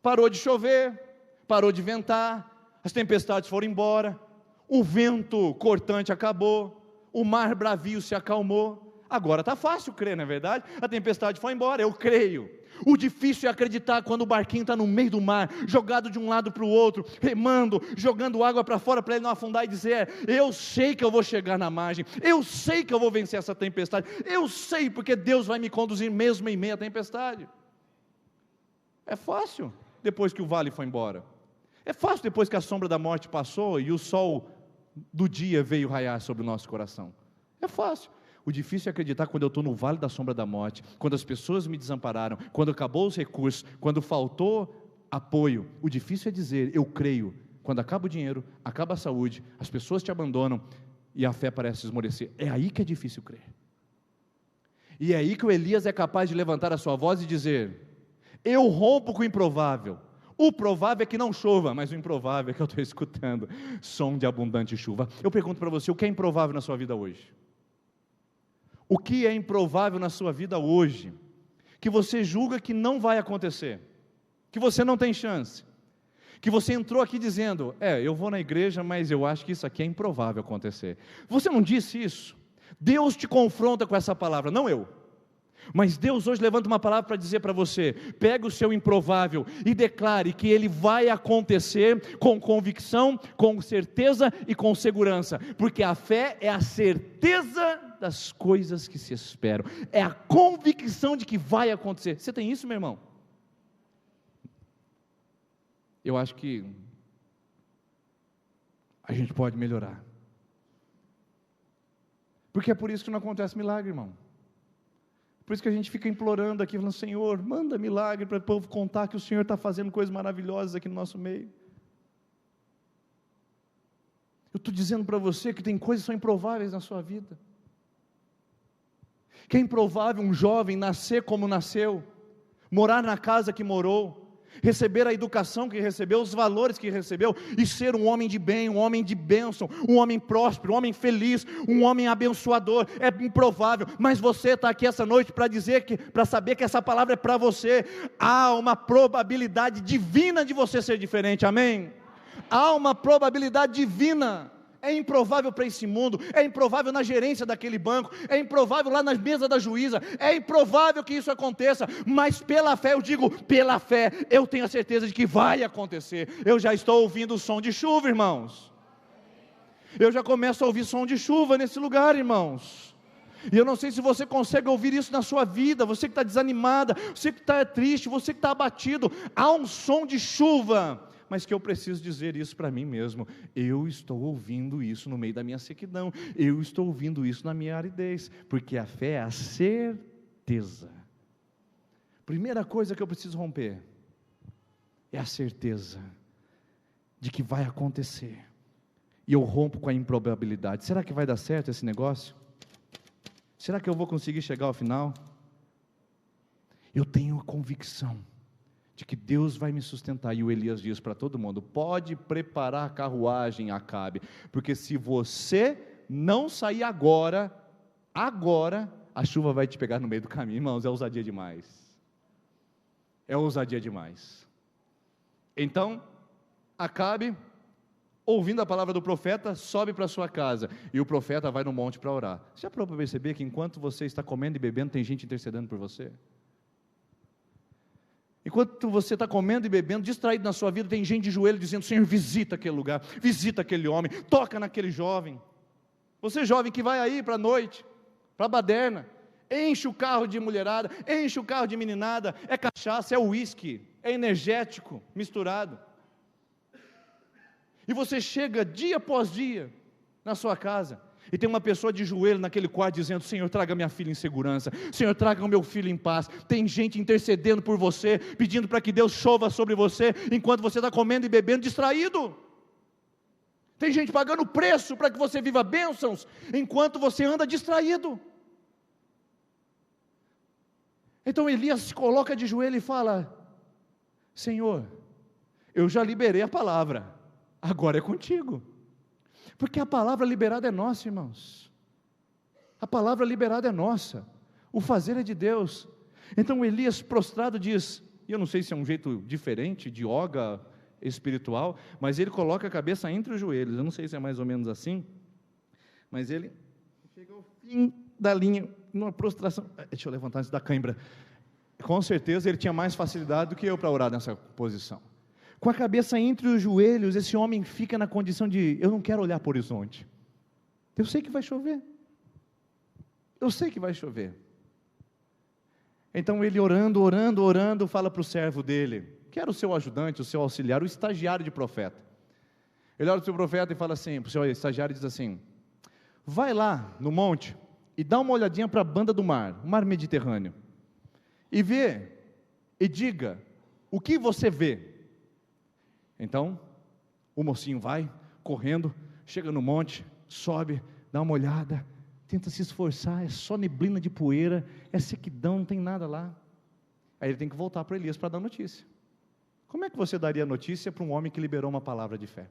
Parou de chover, parou de ventar, as tempestades foram embora, o vento cortante acabou, o mar bravio se acalmou. Agora está fácil crer, não é verdade? A tempestade foi embora, eu creio. O difícil é acreditar quando o barquinho está no meio do mar, jogado de um lado para o outro, remando, jogando água para fora para ele não afundar e dizer: eu sei que eu vou chegar na margem, eu sei que eu vou vencer essa tempestade, eu sei porque Deus vai me conduzir mesmo em meio à tempestade. É fácil depois que o vale foi embora, é fácil depois que a sombra da morte passou e o sol do dia veio raiar sobre o nosso coração, é fácil. O difícil é acreditar quando eu estou no vale da sombra da morte, quando as pessoas me desampararam, quando acabou os recursos, quando faltou apoio. O difícil é dizer: eu creio, quando acaba o dinheiro, acaba a saúde, as pessoas te abandonam e a fé parece esmorecer. É aí que é difícil crer. E é aí que o Elias é capaz de levantar a sua voz e dizer: eu rompo com o improvável. O provável é que não chova, mas o improvável é que eu estou escutando som de abundante chuva. Eu pergunto para você, o que é improvável na sua vida hoje? O que é improvável na sua vida hoje, que você julga que não vai acontecer, que você não tem chance, que você entrou aqui dizendo: eu vou na igreja, mas eu acho que isso aqui é improvável acontecer. Você não disse isso? Deus te confronta com essa palavra, não eu. Mas Deus hoje levanta uma palavra para dizer para você: pegue o seu improvável e declare que ele vai acontecer com convicção, com certeza e com segurança, porque a fé é a certeza das coisas que se esperam, é a convicção de que vai acontecer. Você tem isso, meu irmão? Eu acho que a gente pode melhorar, porque é por isso que não acontece milagre, irmão. Por isso que a gente fica implorando aqui, falando: Senhor, manda milagre para o povo contar que o Senhor está fazendo coisas maravilhosas aqui no nosso meio. Eu estou dizendo para você que tem coisas que são improváveis na sua vida, que é improvável um jovem nascer como nasceu, morar na casa que morou, receber a educação que recebeu, os valores que recebeu, e ser um homem de bem, um homem de bênção, um homem próspero, um homem feliz, um homem abençoador. É improvável, mas você está aqui essa noite para dizer para saber que essa palavra é para você. Há uma probabilidade divina de você ser diferente, amém? Há uma probabilidade divina. É improvável para esse mundo, é improvável na gerência daquele banco, é improvável lá na mesa da juíza, é improvável que isso aconteça, mas pela fé, eu digo, pela fé, eu tenho a certeza de que vai acontecer. Eu já estou ouvindo o som de chuva, irmãos, eu já começo a ouvir som de chuva nesse lugar, irmãos, e eu não sei se você consegue ouvir isso na sua vida, você que está desanimada, você que está triste, você que está abatido, há um som de chuva, mas que eu preciso dizer isso para mim mesmo: eu estou ouvindo isso no meio da minha sequidão, eu estou ouvindo isso na minha aridez, porque a fé é a certeza. Primeira coisa que eu preciso romper é a certeza de que vai acontecer, e eu rompo com a improbabilidade. Será que vai dar certo esse negócio? Será que eu vou conseguir chegar ao final? Eu tenho a convicção de que Deus vai me sustentar. E o Elias diz para todo mundo: pode preparar a carruagem, Acabe, porque se você não sair agora, a chuva vai te pegar no meio do caminho. Irmãos, é ousadia demais, é ousadia demais. Então, Acabe, ouvindo a palavra do profeta, sobe para sua casa, e o profeta vai no monte para orar. Você já parou para perceber que enquanto você está comendo e bebendo, tem gente intercedendo por você? Enquanto você está comendo e bebendo, distraído na sua vida, tem gente de joelho dizendo: Senhor, visita aquele lugar, visita aquele homem, toca naquele jovem. Você jovem que vai aí para a noite, para a baderna, enche o carro de mulherada, enche o carro de meninada, é cachaça, é uísque, é energético, misturado. E você chega dia após dia na sua casa, e tem uma pessoa de joelho naquele quarto dizendo: Senhor, traga minha filha em segurança, Senhor, traga o meu filho em paz. Tem gente intercedendo por você, pedindo para que Deus chova sobre você, enquanto você está comendo e bebendo distraído. Tem gente pagando preço para que você viva bênçãos, enquanto você anda distraído. Então Elias se coloca de joelho e fala: Senhor, eu já liberei a palavra, agora é contigo. Porque a palavra liberada é nossa, irmãos. A palavra liberada é nossa. O fazer é de Deus. Então Elias prostrado diz, e eu não sei se é um jeito diferente de yoga espiritual, mas ele coloca a cabeça entre os joelhos. Eu não sei se é mais ou menos assim, mas ele chega ao fim da linha, numa prostração. Deixa eu levantar antes da cãibra. Com certeza ele tinha mais facilidade do que eu para orar nessa posição. Com a cabeça entre os joelhos, esse homem fica na condição de: eu não quero olhar para o horizonte, eu sei que vai chover, eu sei que vai chover. Então ele orando, fala para o servo dele, que era o seu ajudante, o seu auxiliar, o estagiário de profeta. Ele olha para o seu profeta e fala assim, para o seu estagiário, diz assim: vai lá no monte e dá uma olhadinha para a banda do mar, o mar Mediterrâneo, e vê, e diga, o que você vê? Então, o mocinho vai, correndo, chega no monte, sobe, dá uma olhada, tenta se esforçar, é só neblina de poeira, é sequidão, não tem nada lá. Aí ele tem que voltar para Elias para dar notícia. Como é que você daria notícia para um homem que liberou uma palavra de fé?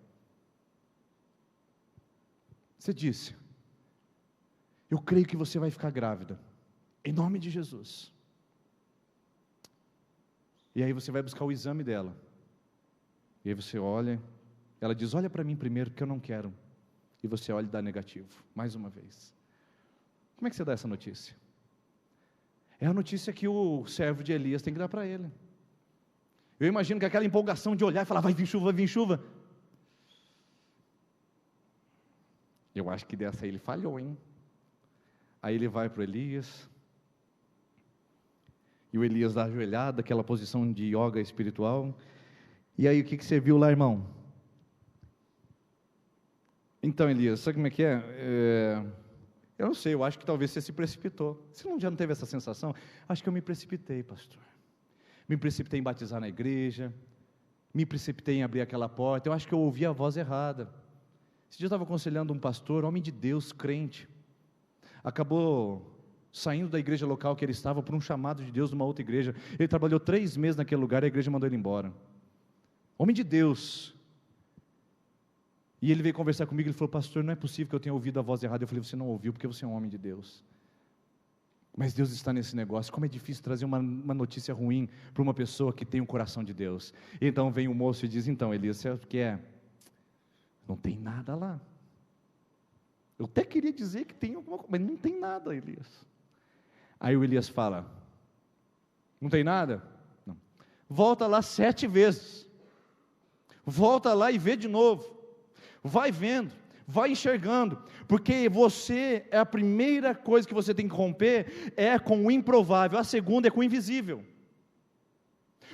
Você disse: eu creio que você vai ficar grávida, em nome de Jesus. E aí você vai buscar o exame dela. E aí você olha, ela diz: olha para mim primeiro, porque eu não quero. E você olha e dá negativo, mais uma vez. Como é que você dá essa notícia? É a notícia que o servo de Elias tem que dar para ele. Eu imagino que aquela empolgação de olhar e falar: vai vir chuva, vai vir chuva. Eu acho que dessa aí ele falhou, hein? Aí ele vai para o Elias, e o Elias dá ajoelhado, aquela posição de yoga espiritual. E aí, o que você viu lá, irmão? Então, Elias, sabe como é que é? Eu não sei, eu acho que talvez você se precipitou. Você já não teve essa sensação? Acho que eu me precipitei, pastor. Me precipitei em batizar na igreja, me precipitei em abrir aquela porta, eu acho que eu ouvi a voz errada. Esse dia eu estava aconselhando um pastor, homem de Deus, crente, acabou saindo da igreja local que ele estava por um chamado de Deus numa outra igreja. Ele trabalhou 3 meses naquele lugar e a igreja mandou ele embora. Homem de Deus. E ele veio conversar comigo, ele falou: pastor, não é possível que eu tenha ouvido a voz errada. Eu falei: você não ouviu porque você é um homem de Deus. Mas Deus está nesse negócio. Como é difícil trazer uma notícia ruim para uma pessoa que tem o coração de Deus. Então vem o moço e diz: então, Elias, você quer? Não tem nada lá. Eu até queria dizer que tem alguma coisa, mas não tem nada, Elias. Aí o Elias fala: não tem nada? Não. Volta lá 7 vezes. Volta lá e vê de novo. Vai vendo, vai enxergando, porque você, a primeira coisa que você tem que romper é com o improvável, a segunda é com o invisível.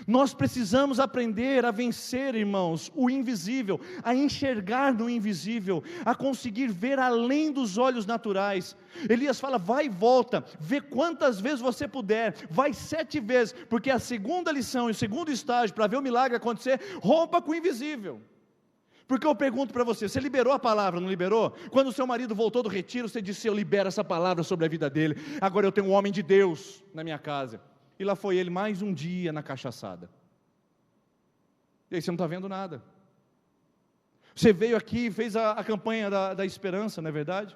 Nós precisamos aprender a vencer, irmãos, o invisível, a enxergar no invisível, a conseguir ver além dos olhos naturais. Elias fala: vai e volta, vê quantas vezes você puder, vai 7 vezes, porque a segunda lição e o segundo estágio para ver o milagre acontecer, rompa com o invisível. Porque eu pergunto para você: você liberou a palavra, não liberou? Quando o seu marido voltou do retiro, você disse: eu libero essa palavra sobre a vida dele, agora eu tenho um homem de Deus na minha casa. E lá foi ele mais um dia na cachaçada. E aí você não está vendo nada. Você veio aqui e fez a campanha da esperança, não é verdade?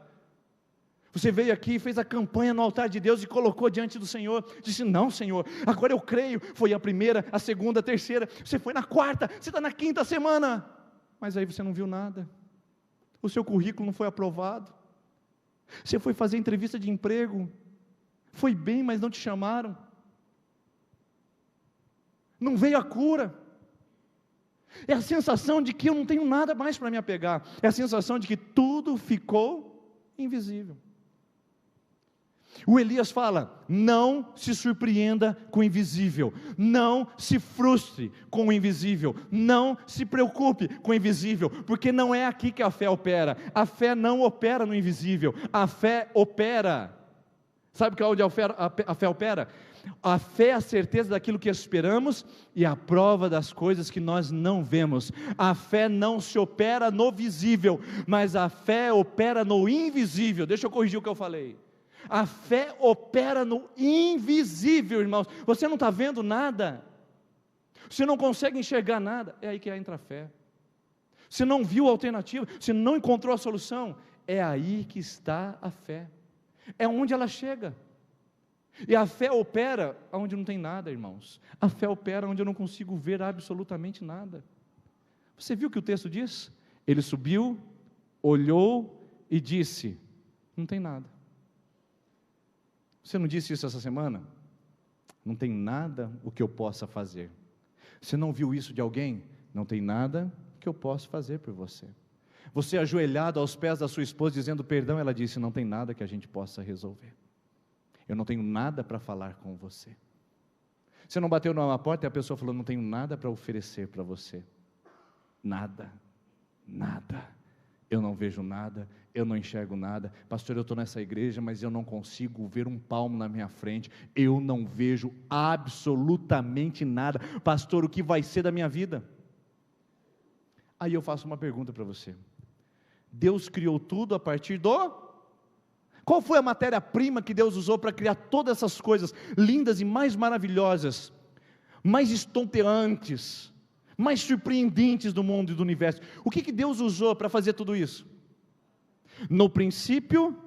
Você veio aqui e fez a campanha no altar de Deus e colocou diante do Senhor. Disse: não, Senhor, agora eu creio. Foi a primeira, a segunda, a terceira. Você foi na 4ª, você está na 5ª semana. Mas aí você não viu nada. O seu currículo não foi aprovado. Você foi fazer entrevista de emprego. Foi bem, mas não te chamaram. Não veio a cura. É a sensação de que eu não tenho nada mais para me apegar. É a sensação de que tudo ficou invisível. O Elias fala: não se surpreenda com o invisível, não se frustre com o invisível, não se preocupe com o invisível, porque não é aqui que a fé opera. A fé não opera no invisível, a fé opera. Sabe onde a fé opera? A fé é a certeza daquilo que esperamos e a prova das coisas que nós não vemos. A fé não se opera no visível, mas a fé opera no invisível. Deixa eu corrigir o que eu falei. A fé opera no invisível, irmãos. Você não está vendo nada, você não consegue enxergar nada, é aí que entra a fé. Você não viu a alternativa, você não encontrou a solução, é aí que está a fé. É onde ela chega. E a fé opera onde não tem nada, irmãos. A fé opera onde eu não consigo ver absolutamente nada. Você viu o que o texto diz? Ele subiu, olhou e disse: não tem nada. Você não disse isso essa semana? Não tem nada o que eu possa fazer. Você não viu isso de alguém? Não tem nada que eu possa fazer por você. Você ajoelhado aos pés da sua esposa dizendo perdão, ela disse: não tem nada que a gente possa resolver. Eu não tenho nada para falar com você. Você não bateu numa porta e a pessoa falou: não tenho nada para oferecer para você. Nada, nada. Eu não vejo nada, eu não enxergo nada. Pastor, eu estou nessa igreja, mas eu não consigo ver um palmo na minha frente. Eu não vejo absolutamente nada. Pastor, o que vai ser da minha vida? Aí eu faço uma pergunta para você. Deus criou tudo a partir do... Qual foi a matéria-prima que Deus usou para criar todas essas coisas lindas e mais maravilhosas, mais estonteantes, mais surpreendentes do mundo e do universo? O que Deus usou para fazer tudo isso? No princípio,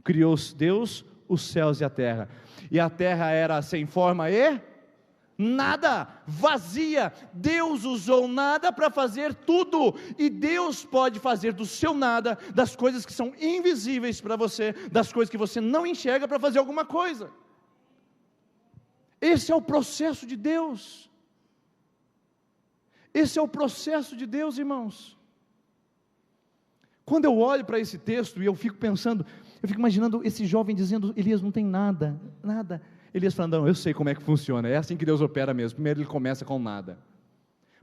criou Deus os céus e a terra era sem forma e nada, vazia. Deus usou nada para fazer tudo, e Deus pode fazer do seu nada, das coisas que são invisíveis para você, das coisas que você não enxerga, para fazer alguma coisa. Esse é o processo de Deus. Esse é o processo de Deus, irmãos. Quando eu olho para esse texto e eu fico pensando, eu fico imaginando esse jovem dizendo: Elias, não tem nada, nada. Elias falando: não, eu sei como é que funciona, é assim que Deus opera mesmo. Primeiro ele começa com nada,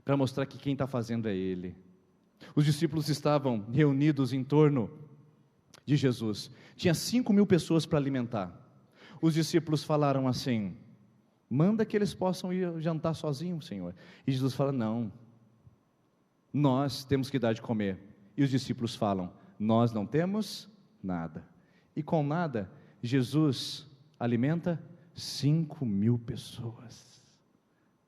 para mostrar que quem está fazendo é Ele. Os discípulos estavam reunidos em torno de Jesus, tinha 5.000 pessoas para alimentar. Os discípulos falaram assim: manda que eles possam ir jantar sozinhos, Senhor. E Jesus fala: não, nós temos que dar de comer. E os discípulos falam: nós não temos nada. E com nada, Jesus alimenta 5.000 pessoas.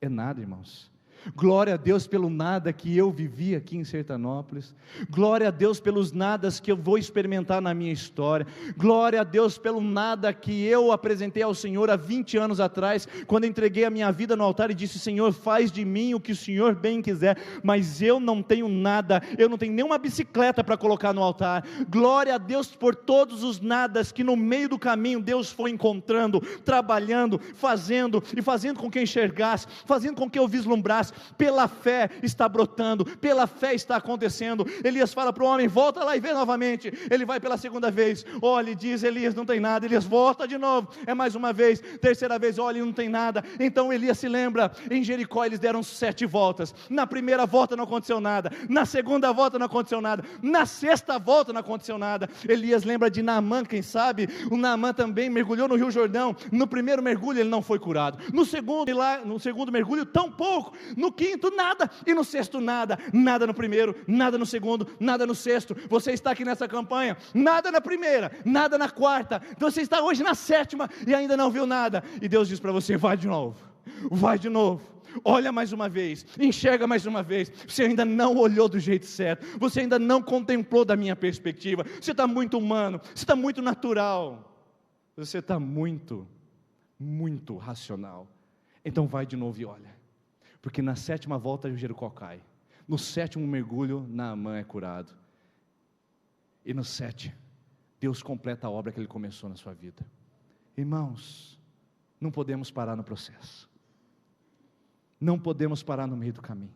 É nada, irmãos. Glória a Deus pelo nada que eu vivi aqui em Sertanópolis. Glória a Deus pelos nadas que eu vou experimentar na minha história. Glória a Deus pelo nada que eu apresentei ao Senhor há 20 anos atrás, quando entreguei a minha vida no altar e disse: Senhor, faz de mim o que o Senhor bem quiser. Mas eu não tenho nada, eu não tenho nenhuma bicicleta para colocar no altar. Glória a Deus por todos os nadas que no meio do caminho Deus foi encontrando, trabalhando, fazendo, e fazendo com que eu enxergasse, fazendo com que eu vislumbrasse. Pela fé está brotando, pela fé está acontecendo. Elias fala para o homem: volta lá e vê novamente. Ele vai pela segunda vez, olha e diz: Elias, não tem nada. Elias volta de novo, é mais uma vez, terceira vez, olha e não tem nada. Então Elias se lembra, em Jericó eles deram 7 voltas, na primeira volta não aconteceu nada, na segunda volta não aconteceu nada, na sexta volta não aconteceu nada. Elias lembra de Naamã, quem sabe, o Naamã também mergulhou no Rio Jordão, no primeiro mergulho ele não foi curado, no segundo mergulho tão pouco, no quinto nada, e no sexto nada, nada no primeiro, nada no segundo, nada no sexto. Você está aqui nessa campanha, nada na primeira, nada na quarta, então você está hoje na 7ª e ainda não viu nada, e Deus diz para você: vai de novo, olha mais uma vez, enxerga mais uma vez. Você ainda não olhou do jeito certo, você ainda não contemplou da minha perspectiva, você está muito humano, você está muito natural, você está muito racional. Então vai de novo e olha, porque na 7ª volta Jericó cai, no 7º mergulho Naamã é curado, e no 7 Deus completa a obra que Ele começou na sua vida. Irmãos, não podemos parar no processo, não podemos parar no meio do caminho.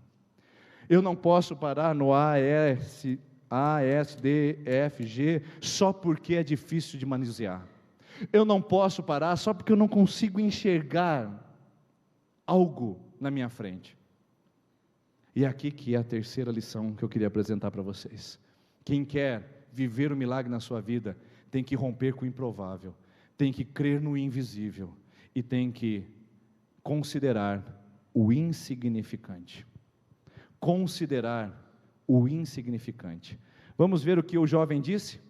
Eu não posso parar no A, S, D, F, G, só porque é difícil de manusear. Eu não posso parar só porque eu não consigo enxergar algo na minha frente. E é aqui que é a terceira lição que eu queria apresentar para vocês. Quem quer viver o milagre na sua vida, tem que romper com o improvável, tem que crer no invisível e tem que considerar o insignificante. Considerar o insignificante. Vamos ver o que o jovem disse?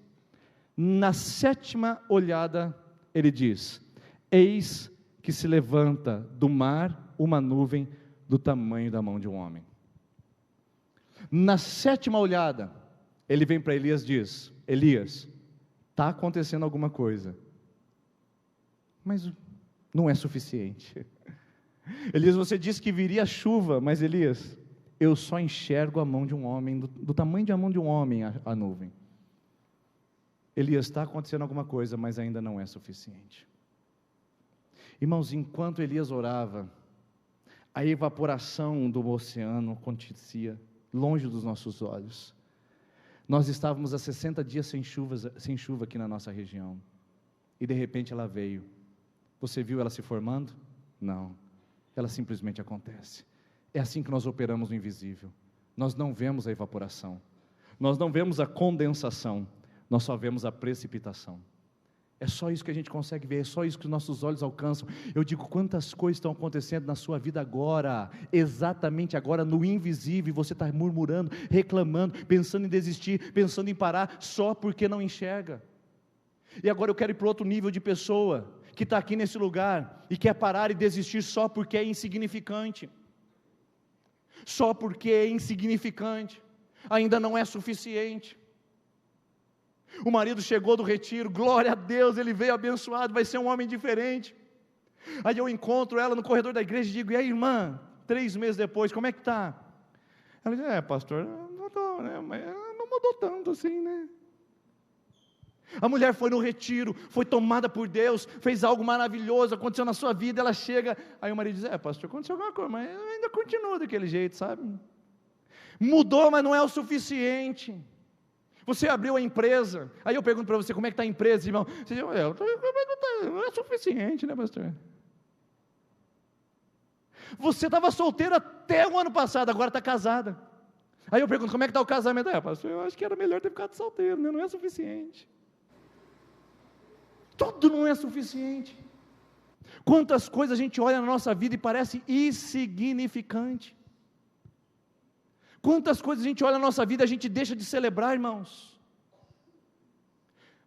Na 7ª olhada, ele diz: eis que se levanta do mar uma nuvem do tamanho da mão de um homem. Na 7ª olhada, ele vem para Elias e diz: Elias, está acontecendo alguma coisa, mas não é suficiente. Elias, você disse que viria chuva, mas Elias, eu só enxergo a mão de um homem, do tamanho da mão de um homem, a nuvem. Elias, está acontecendo alguma coisa, mas ainda não é suficiente. Irmãos, enquanto Elias orava, a evaporação do oceano acontecia longe dos nossos olhos. Nós estávamos há 60 dias sem chuva aqui na nossa região, e de repente ela veio. Você viu ela se formando? Não, ela simplesmente acontece. É assim que nós operamos no invisível. Nós não vemos a evaporação, nós não vemos a condensação, nós só vemos a precipitação. É só isso que a gente consegue ver, é só isso que os nossos olhos alcançam. Eu digo, quantas coisas estão acontecendo na sua vida agora, exatamente agora, no invisível, e você está murmurando, reclamando, pensando em desistir, pensando em parar, só porque não enxerga. E agora eu quero ir para outro nível de pessoa, que está aqui nesse lugar, e quer parar e desistir só porque é insignificante. Só porque é insignificante, ainda não é suficiente. O marido chegou do retiro, glória a Deus, ele veio abençoado, vai ser um homem diferente. Aí eu encontro ela no corredor da igreja e digo: e aí, irmã, 3 meses depois, como é que está? Ela diz: pastor, mudou, né? Mas não mudou tanto assim, né? A mulher foi no retiro, foi tomada por Deus, fez algo maravilhoso, aconteceu na sua vida. Ela chega, aí o marido diz: pastor, aconteceu alguma coisa, mas ainda continua daquele jeito, sabe? Mudou, mas não é o suficiente. Você abriu a empresa, aí eu pergunto para você: como é que está a empresa, irmão? Você diz: não é suficiente, né, pastor? Você estava solteira até o ano passado, agora está casada. Aí eu pergunto: como é que está o casamento? Pastor, eu acho que era melhor ter ficado solteiro, né? Não é suficiente. Tudo não é suficiente. Quantas coisas a gente olha na nossa vida e parece insignificante. Quantas coisas a gente olha na nossa vida e a gente deixa de celebrar, irmãos.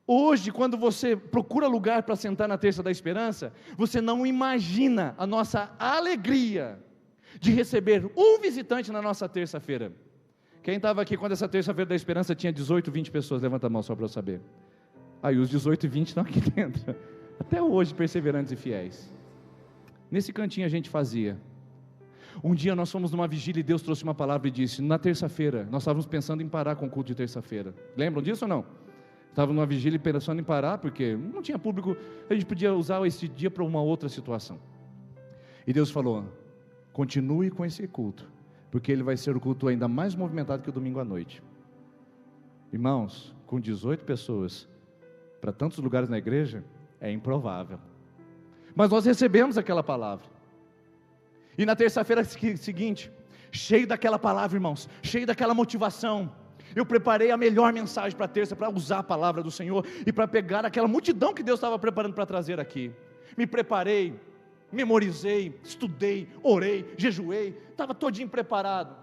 Hoje, quando você procura lugar para sentar na Terça da Esperança, você não imagina a nossa alegria de receber um visitante na nossa terça-feira. Quem estava aqui quando essa Terça-feira da Esperança tinha 18, 20 pessoas? Levanta a mão só para eu saber. Aí os 18 e 20 estão aqui dentro. Até hoje, perseverantes e fiéis. Nesse cantinho a gente fazia. Um dia nós fomos numa vigília e Deus trouxe uma palavra e disse: na terça-feira, nós estávamos pensando em parar com o culto de terça-feira. Lembram disso ou não? Estávamos numa vigília e pensando em parar, porque não tinha público, a gente podia usar esse dia para uma outra situação. E Deus falou: continue com esse culto, porque ele vai ser o culto ainda mais movimentado que o domingo à noite. Irmãos, com 18 pessoas, para tantos lugares na igreja, é improvável. Mas nós recebemos aquela palavra. E na terça-feira seguinte, cheio daquela palavra, irmãos, cheio daquela motivação, eu preparei a melhor mensagem para a terça, para usar a palavra do Senhor, e para pegar aquela multidão que Deus estava preparando para trazer aqui. Me preparei, memorizei, estudei, orei, jejuei, estava todinho preparado.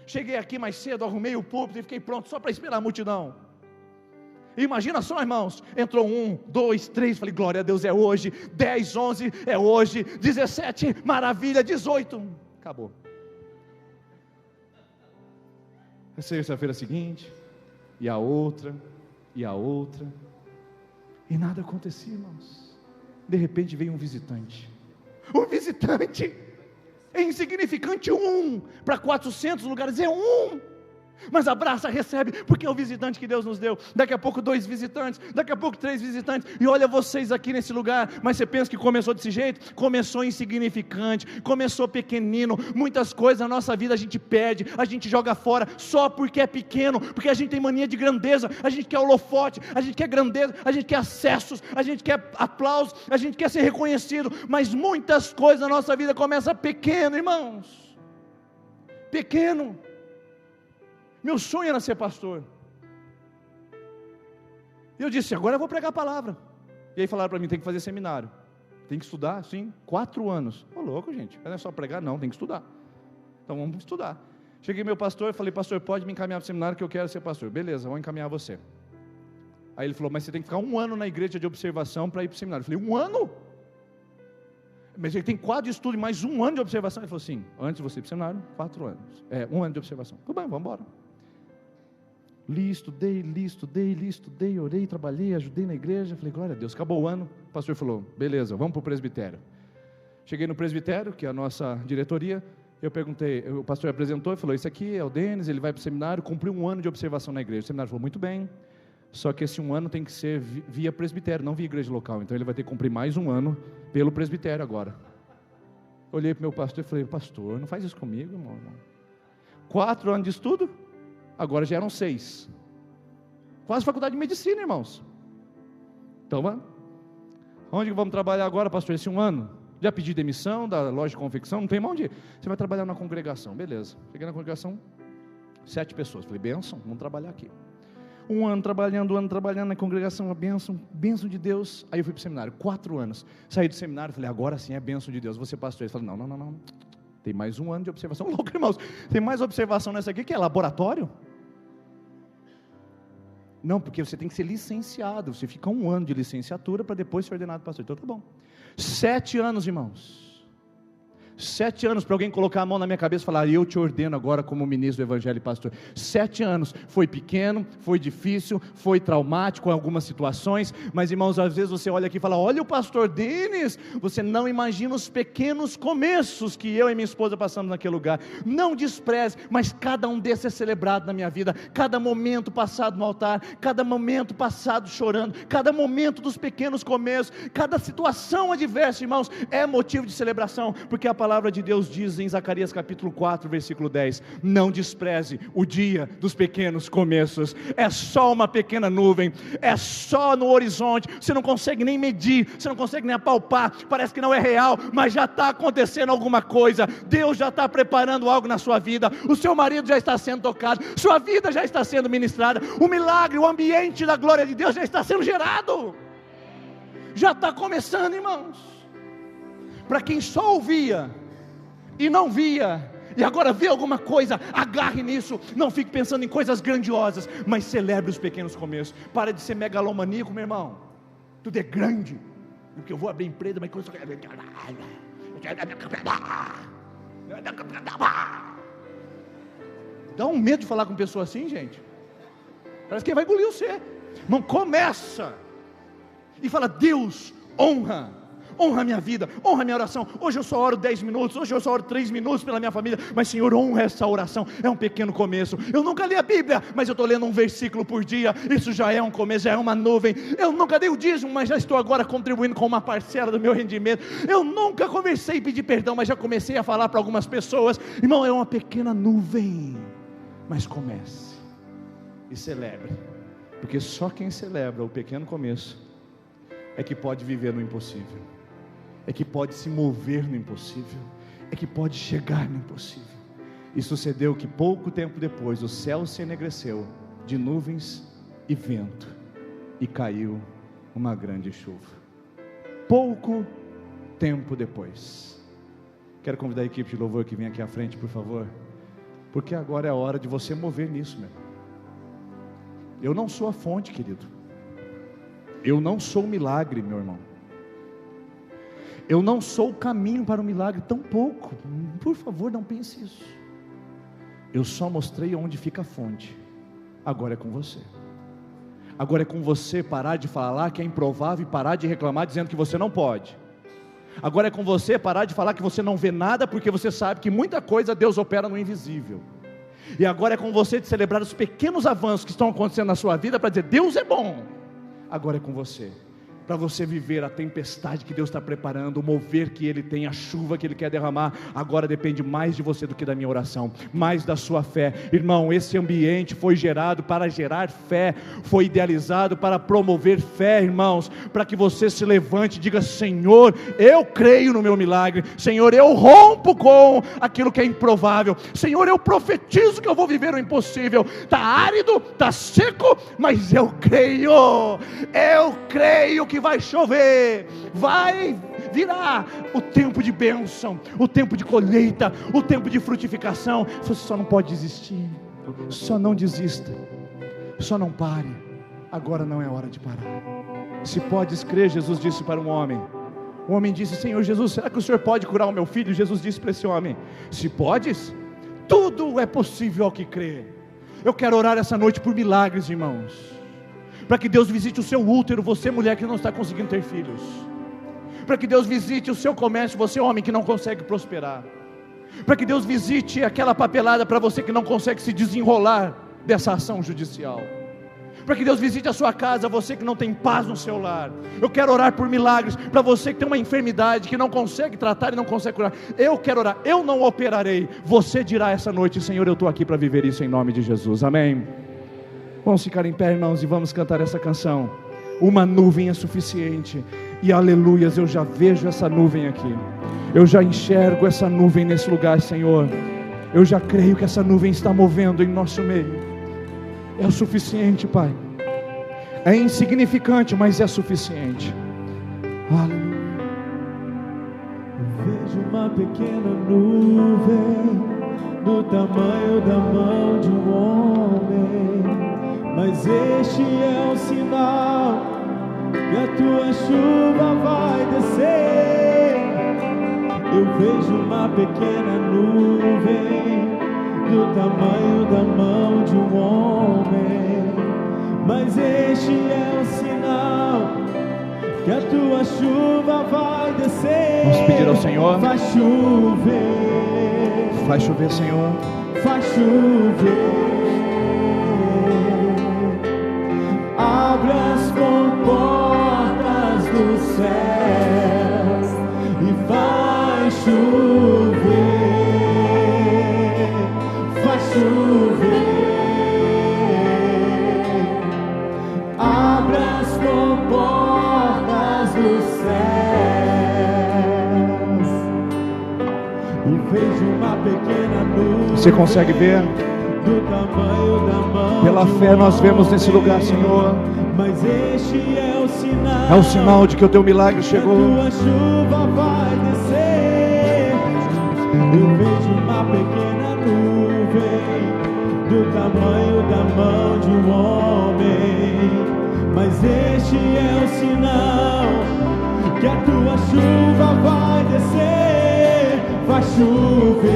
Cheguei aqui mais cedo, arrumei o púlpito e fiquei pronto só para esperar a multidão. Imagina só, irmãos, entrou 1, 2, 3, falei: glória a Deus, é hoje. 10, 11, é hoje. 17, maravilha. 18, acabou. A terça-feira seguinte, e a outra, e a outra, e nada acontecia, irmãos. De repente veio um visitante. Um visitante é insignificante, para 400 lugares é um. Mas abraça, recebe, porque é o visitante que Deus nos deu. Daqui a pouco 2 visitantes, daqui a pouco 3 visitantes, e olha vocês aqui nesse lugar. Mas você pensa que começou desse jeito? Começou insignificante, começou pequenino. Muitas coisas na nossa vida a gente perde, a gente joga fora, só porque é pequeno, porque a gente tem mania de grandeza, a gente quer holofote, a gente quer grandeza, a gente quer acessos, a gente quer aplausos, a gente quer ser reconhecido. Mas muitas coisas na nossa vida começam pequeno, irmãos, pequeno. Meu sonho era ser pastor. E eu disse, agora eu vou pregar a palavra. E aí falaram para mim, tem que fazer seminário. Tem que estudar, sim, 4 anos. Ô louco, gente, não é só pregar, não, tem que estudar. Então vamos estudar. Cheguei meu pastor e falei, pastor, pode me encaminhar para o seminário que eu quero ser pastor. Beleza, vou encaminhar você. Aí ele falou, mas você tem que ficar 1 ano na igreja de observação para ir para o seminário. Eu falei, 1 ano? Mas ele tem 4 de estudo e mais 1 ano de observação. Ele falou assim, antes de você ir para o seminário, 4 anos. 1 ano de observação. Tudo bem, vamos embora. Li, estudei, orei, trabalhei, ajudei na igreja. Falei, glória a Deus, acabou o ano. O pastor falou, beleza, vamos para o presbitério. Cheguei no presbitério, que é a nossa diretoria. Eu perguntei, o pastor apresentou e falou, esse aqui é o Denis, ele vai para o seminário, cumpriu 1 ano de observação na igreja. O seminário falou, muito bem, só que esse 1 ano tem que ser via presbitério, não via igreja local. Então ele vai ter que cumprir mais 1 ano pelo presbitério agora. Olhei para o meu pastor e falei, pastor, não faz isso comigo, irmão. 4 anos de estudo? Agora já eram 6. Quase faculdade de medicina, irmãos. Então, onde vamos trabalhar agora, pastor, esse 1 ano? Já pedi demissão da loja de confecção, não tem mão de... Você vai trabalhar na congregação, beleza. Cheguei na congregação, 7 pessoas. Falei, bênção, vamos trabalhar aqui. 1 ano trabalhando na congregação, a bênção de Deus. Aí eu fui para o seminário, 4 anos. Saí do seminário, falei, agora sim é bênção de Deus, vou ser pastor. Ele falou, não. Tem mais 1 ano de observação. Louco, irmãos, tem mais observação nessa aqui, que é laboratório? Não, porque você tem que ser licenciado. Você fica 1 ano de licenciatura para depois ser ordenado pastor. Então tá bom. 7 anos, irmãos. 7 anos para alguém colocar a mão na minha cabeça e falar, eu te ordeno agora como ministro do evangelho e pastor. 7 anos, foi pequeno, foi difícil, foi traumático em algumas situações, mas irmãos, às vezes você olha aqui e fala, olha o pastor Denis, você não imagina os pequenos começos que eu e minha esposa passamos naquele lugar. Não despreze, mas cada um desses é celebrado na minha vida, cada momento passado no altar, cada momento passado chorando, cada momento dos pequenos começos, cada situação adversa, irmãos, é motivo de celebração, porque a palavra de Deus diz em Zacarias capítulo 4, versículo 10, não despreze o dia dos pequenos começos. É só uma pequena nuvem, é só no horizonte, você não consegue nem medir, você não consegue nem apalpar, parece que não é real, mas já está acontecendo alguma coisa. Deus já está preparando algo na sua vida, o seu marido já está sendo tocado, sua vida já está sendo ministrada, o milagre, o ambiente da glória de Deus já está sendo gerado, já está começando, irmãos. Para quem só ouvia e não via, e agora vê alguma coisa, agarre nisso, não fique pensando em coisas grandiosas, mas celebre os pequenos começos. Para de ser megalomaníaco, meu irmão, tudo é grande, porque eu vou abrir empresa, mas coisa... Dá um medo de falar com pessoa assim, gente, parece que vai engolir você. Irmão, começa e fala, Deus, honra a minha vida, honra a minha oração. Hoje eu só oro 10 minutos, hoje eu só oro 3 minutos pela minha família, mas Senhor, honra essa oração. É um pequeno começo. Eu nunca li a Bíblia, mas eu estou lendo um versículo por dia, isso já é um começo, já é uma nuvem. Eu nunca dei o dízimo, mas já estou agora contribuindo com uma parcela do meu rendimento. Eu nunca conversei e pedi perdão, mas já comecei a falar para algumas pessoas. Irmão, é uma pequena nuvem, mas comece e celebre, porque só quem celebra o pequeno começo é que pode viver no impossível, é que pode se mover no impossível, é que pode chegar no impossível. E sucedeu que pouco tempo depois o céu se enegreceu de nuvens e vento, e caiu uma grande chuva. Pouco tempo depois. Quero convidar a equipe de louvor que vem aqui à frente, por favor, porque agora é a hora de você mover nisso, meu. Eu não sou a fonte, querido. Eu não sou o milagre, meu irmão. Eu não sou o caminho para o milagre, tão pouco. Por favor, não pense isso. Eu só mostrei onde fica a fonte. Agora é com você. Agora é com você parar de falar que é improvável e parar de reclamar dizendo que você não pode. Agora é com você parar de falar que você não vê nada, porque você sabe que muita coisa Deus opera no invisível. E agora é com você de celebrar os pequenos avanços que estão acontecendo na sua vida, para dizer: Deus é bom. Agora é com você, para você viver a tempestade que Deus está preparando, o mover que Ele tem, a chuva que Ele quer derramar. Agora depende mais de você do que da minha oração, mais da sua fé. Irmão, esse ambiente foi gerado para gerar fé, foi idealizado para promover fé, irmãos, para que você se levante e diga: Senhor, eu creio no meu milagre. Senhor, eu rompo com aquilo que é improvável. Senhor, eu profetizo que eu vou viver o impossível. Está árido, está seco, mas eu creio que vai chover, vai virar o tempo de bênção, o tempo de colheita, o tempo de frutificação. Você só não pode desistir, só não desista, só não pare. Agora não é hora de parar. Se podes crer, Jesus disse para um homem. O homem disse: Senhor Jesus, será que o Senhor pode curar o meu filho? Jesus disse para esse homem: se podes, tudo é possível ao que crê. Eu quero orar essa noite por milagres, irmãos, para que Deus visite o seu útero, você mulher que não está conseguindo ter filhos, para que Deus visite o seu comércio, você homem que não consegue prosperar, para que Deus visite aquela papelada para você que não consegue se desenrolar dessa ação judicial, para que Deus visite a sua casa, você que não tem paz no seu lar. Eu quero orar por milagres, para você que tem uma enfermidade, que não consegue tratar e não consegue curar. Eu quero orar, eu não operarei, você dirá essa noite: Senhor, eu estou aqui para viver isso em nome de Jesus, amém? Vamos ficar em pé, irmãos, e vamos cantar essa canção. Uma nuvem é suficiente. E aleluias, eu já vejo essa nuvem aqui. Eu já enxergo essa nuvem nesse lugar, Senhor. Eu já creio que essa nuvem está movendo em nosso meio. É o suficiente, Pai. É insignificante, mas é suficiente. Aleluia. Vejo uma pequena nuvem do tamanho da mão de um homem, mas este é o sinal que a tua chuva vai descer. Eu vejo uma pequena nuvem do tamanho da mão de um homem, mas este é o sinal que a tua chuva vai descer. Vamos pedir ao Senhor. Faz chover, faz chover, Senhor. Faz chover. Abre as comportas dos céus e faz chover, faz chover. Abre as comportas dos céus e vejo uma pequena nuvem. Você consegue ver? Do tamanho da mão. Pela fé nós vemos nesse lugar, Senhor. Mas este é o sinal. É o sinal de que o teu milagre chegou. A tua chuva vai descer. Eu vejo uma pequena nuvem do tamanho da mão de um homem, mas este é o sinal que a tua chuva vai descer. Vai chover,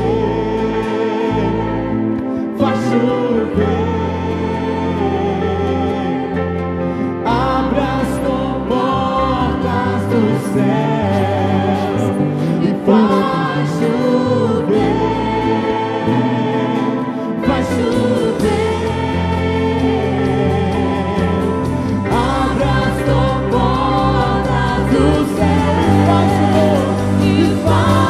faz chover. Abre as comportas dos céus e faz chover, faz chover. Abre as comportas dos céus e faz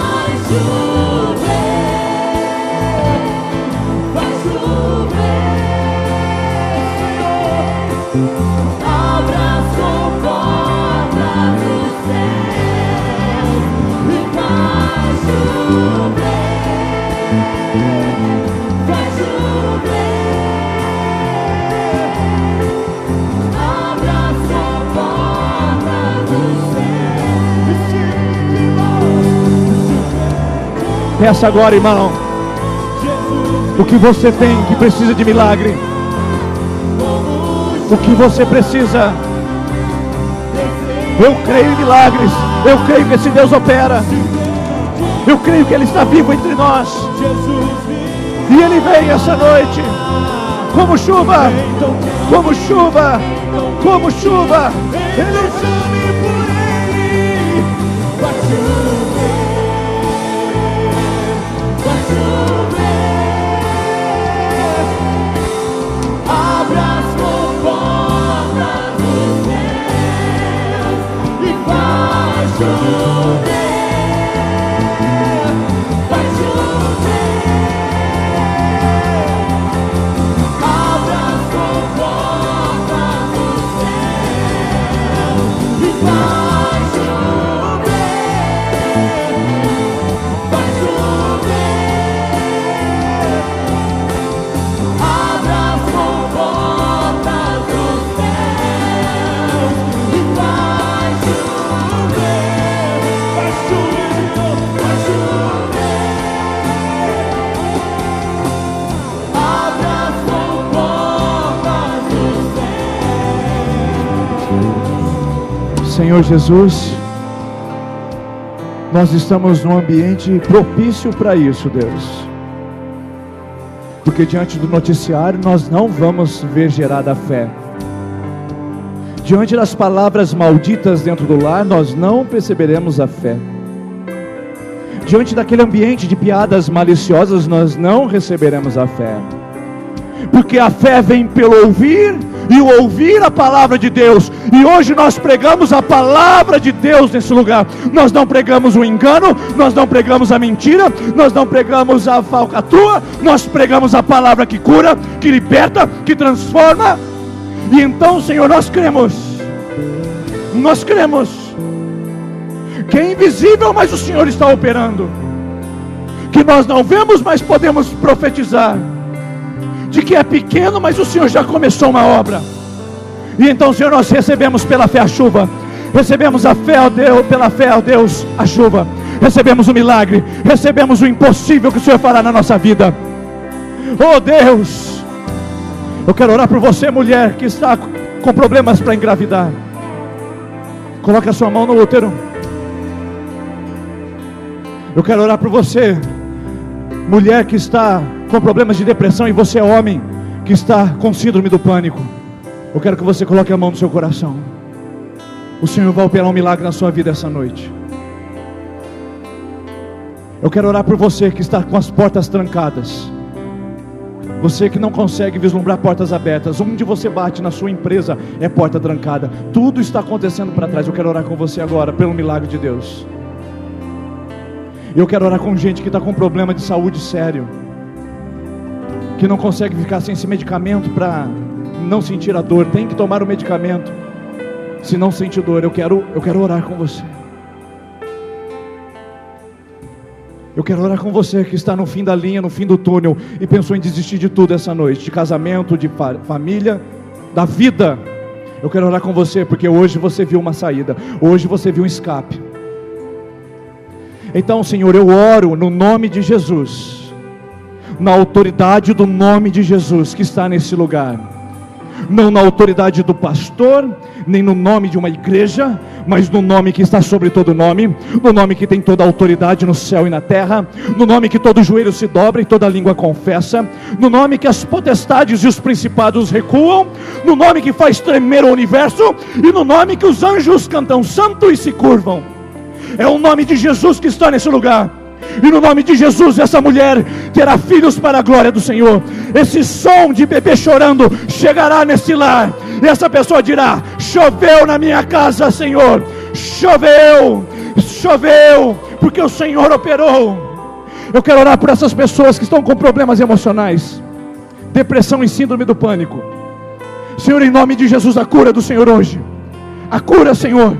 chover. Abra as comportas dos céus e faz chover, faz chover. Abra as comportas dos céus. Peça agora, irmão, o que você tem que precisa de milagre. O que você precisa. Eu creio em milagres. Eu creio que esse Deus opera. Eu creio que Ele está vivo entre nós. E Ele vem essa noite como chuva, como chuva, como chuva. Ele Senhor Jesus, nós estamos num ambiente propício para isso, Deus. Porque diante do noticiário nós não vamos ver gerada a fé. Diante das palavras malditas dentro do lar, nós não perceberemos a fé. Diante daquele ambiente de piadas maliciosas, nós não receberemos a fé. Porque a fé vem pelo ouvir, e o ouvir a palavra de Deus. E hoje nós pregamos a palavra de Deus nesse lugar. Nós não pregamos o engano, nós não pregamos a mentira, nós não pregamos a falcatrua, nós pregamos a palavra que cura, que liberta, que transforma. E então, Senhor, nós cremos que é invisível, mas o Senhor está operando, que nós não vemos, mas podemos profetizar, de que é pequeno, mas o Senhor já começou uma obra. E então, Senhor, nós recebemos pela fé a chuva, recebemos a fé, ó Deus, pela fé, ó Deus, a chuva, recebemos o milagre, recebemos o impossível que o Senhor fará na nossa vida. Oh Deus, eu quero orar por você, mulher que está com problemas para engravidar. Coloque a sua mão no útero. Eu quero orar por você, mulher que está com problemas de depressão, e você, homem, que está com síndrome do pânico. Eu quero que você coloque a mão no seu coração. O Senhor vai operar um milagre na sua vida essa noite. Eu quero orar por você que está com as portas trancadas. Você que não consegue vislumbrar portas abertas. Onde você bate na sua empresa é porta trancada. Tudo está acontecendo para trás. Eu quero orar com você agora pelo milagre de Deus. Eu quero orar com gente que está com problema de saúde sério, que não consegue ficar sem esse medicamento para não sentir a dor. Tem que tomar o medicamento, se não sentir dor. Eu quero orar com você. Eu quero orar com você que está no fim da linha, no fim do túnel, e pensou em desistir de tudo essa noite, de casamento, de família, da vida. Eu quero orar com você, porque hoje você viu uma saída, hoje você viu um escape. Então, Senhor, eu oro no nome de Jesus, na autoridade do nome de Jesus que está nesse lugar, não na autoridade do pastor, nem no nome de uma igreja, mas no nome que está sobre todo nome, no nome que tem toda a autoridade no céu e na terra, no nome que todo joelho se dobra e toda língua confessa, no nome que as potestades e os principados recuam, no nome que faz tremer o universo, e no nome que os anjos cantam santo e se curvam. É o nome de Jesus que está nesse lugar. E no nome de Jesus, essa mulher terá filhos para a glória do Senhor. Esse som de bebê chorando chegará nesse lar, e essa pessoa dirá: choveu na minha casa, Senhor. Choveu, porque o Senhor operou. Eu quero orar por essas pessoas que estão com problemas emocionais, depressão e síndrome do pânico. Senhor, em nome de Jesus, a cura do Senhor hoje. A cura, Senhor.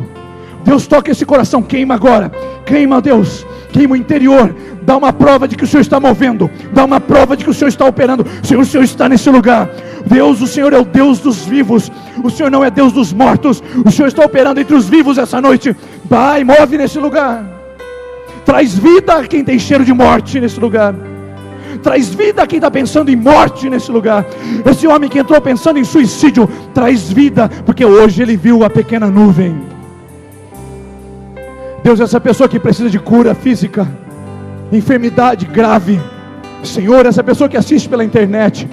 Deus, toca esse coração, queima agora. Queima, Deus, queima o interior. Dá uma prova de que o Senhor está movendo. Dá uma prova de que o Senhor está operando. Senhor, o Senhor está nesse lugar. Deus, o Senhor é o Deus dos vivos. O Senhor não é Deus dos mortos. O Senhor está operando entre os vivos essa noite. Vai, move nesse lugar. Traz vida a quem tem cheiro de morte nesse lugar. Traz vida a quem está pensando em morte nesse lugar. Esse homem que entrou pensando em suicídio, traz vida, porque hoje ele viu a pequena nuvem. Deus, essa pessoa que precisa de cura física, enfermidade grave, Senhor, essa pessoa que assiste pela internet,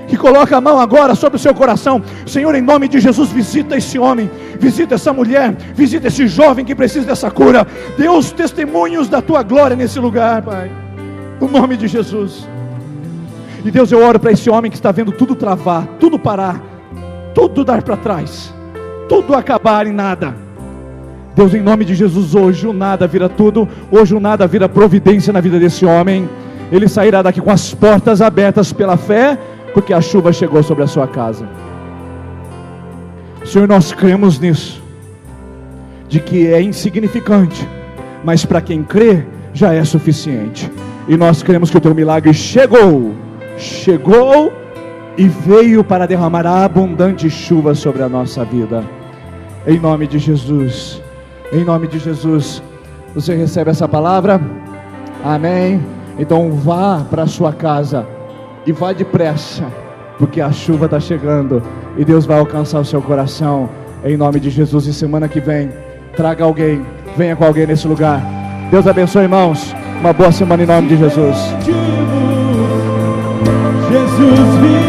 que coloca a mão agora sobre o seu coração, Senhor, em nome de Jesus, visita esse homem, visita essa mulher, visita esse jovem que precisa dessa cura. Deus, testemunhos da tua glória nesse lugar, Pai, no nome de Jesus. E Deus, eu oro para esse homem que está vendo tudo travar, tudo parar, tudo dar para trás, tudo acabar em nada. Deus, em nome de Jesus, hoje o nada vira tudo. Hoje o nada vira providência na vida desse homem. Ele sairá daqui com as portas abertas pela fé, porque a chuva chegou sobre a sua casa. Senhor, nós cremos nisso, de que é insignificante, mas para quem crê, já é suficiente. E nós cremos que o teu milagre chegou e veio para derramar a abundante chuva sobre a nossa vida. Em nome de Jesus. Em nome de Jesus, você recebe essa palavra? Amém? Então vá para a sua casa e vá depressa, porque a chuva está chegando e Deus vai alcançar o seu coração, em nome de Jesus. E semana que vem Traga alguém, venha com alguém nesse lugar. Deus abençoe, irmãos. Uma boa semana em nome de Jesus. Jesus vive.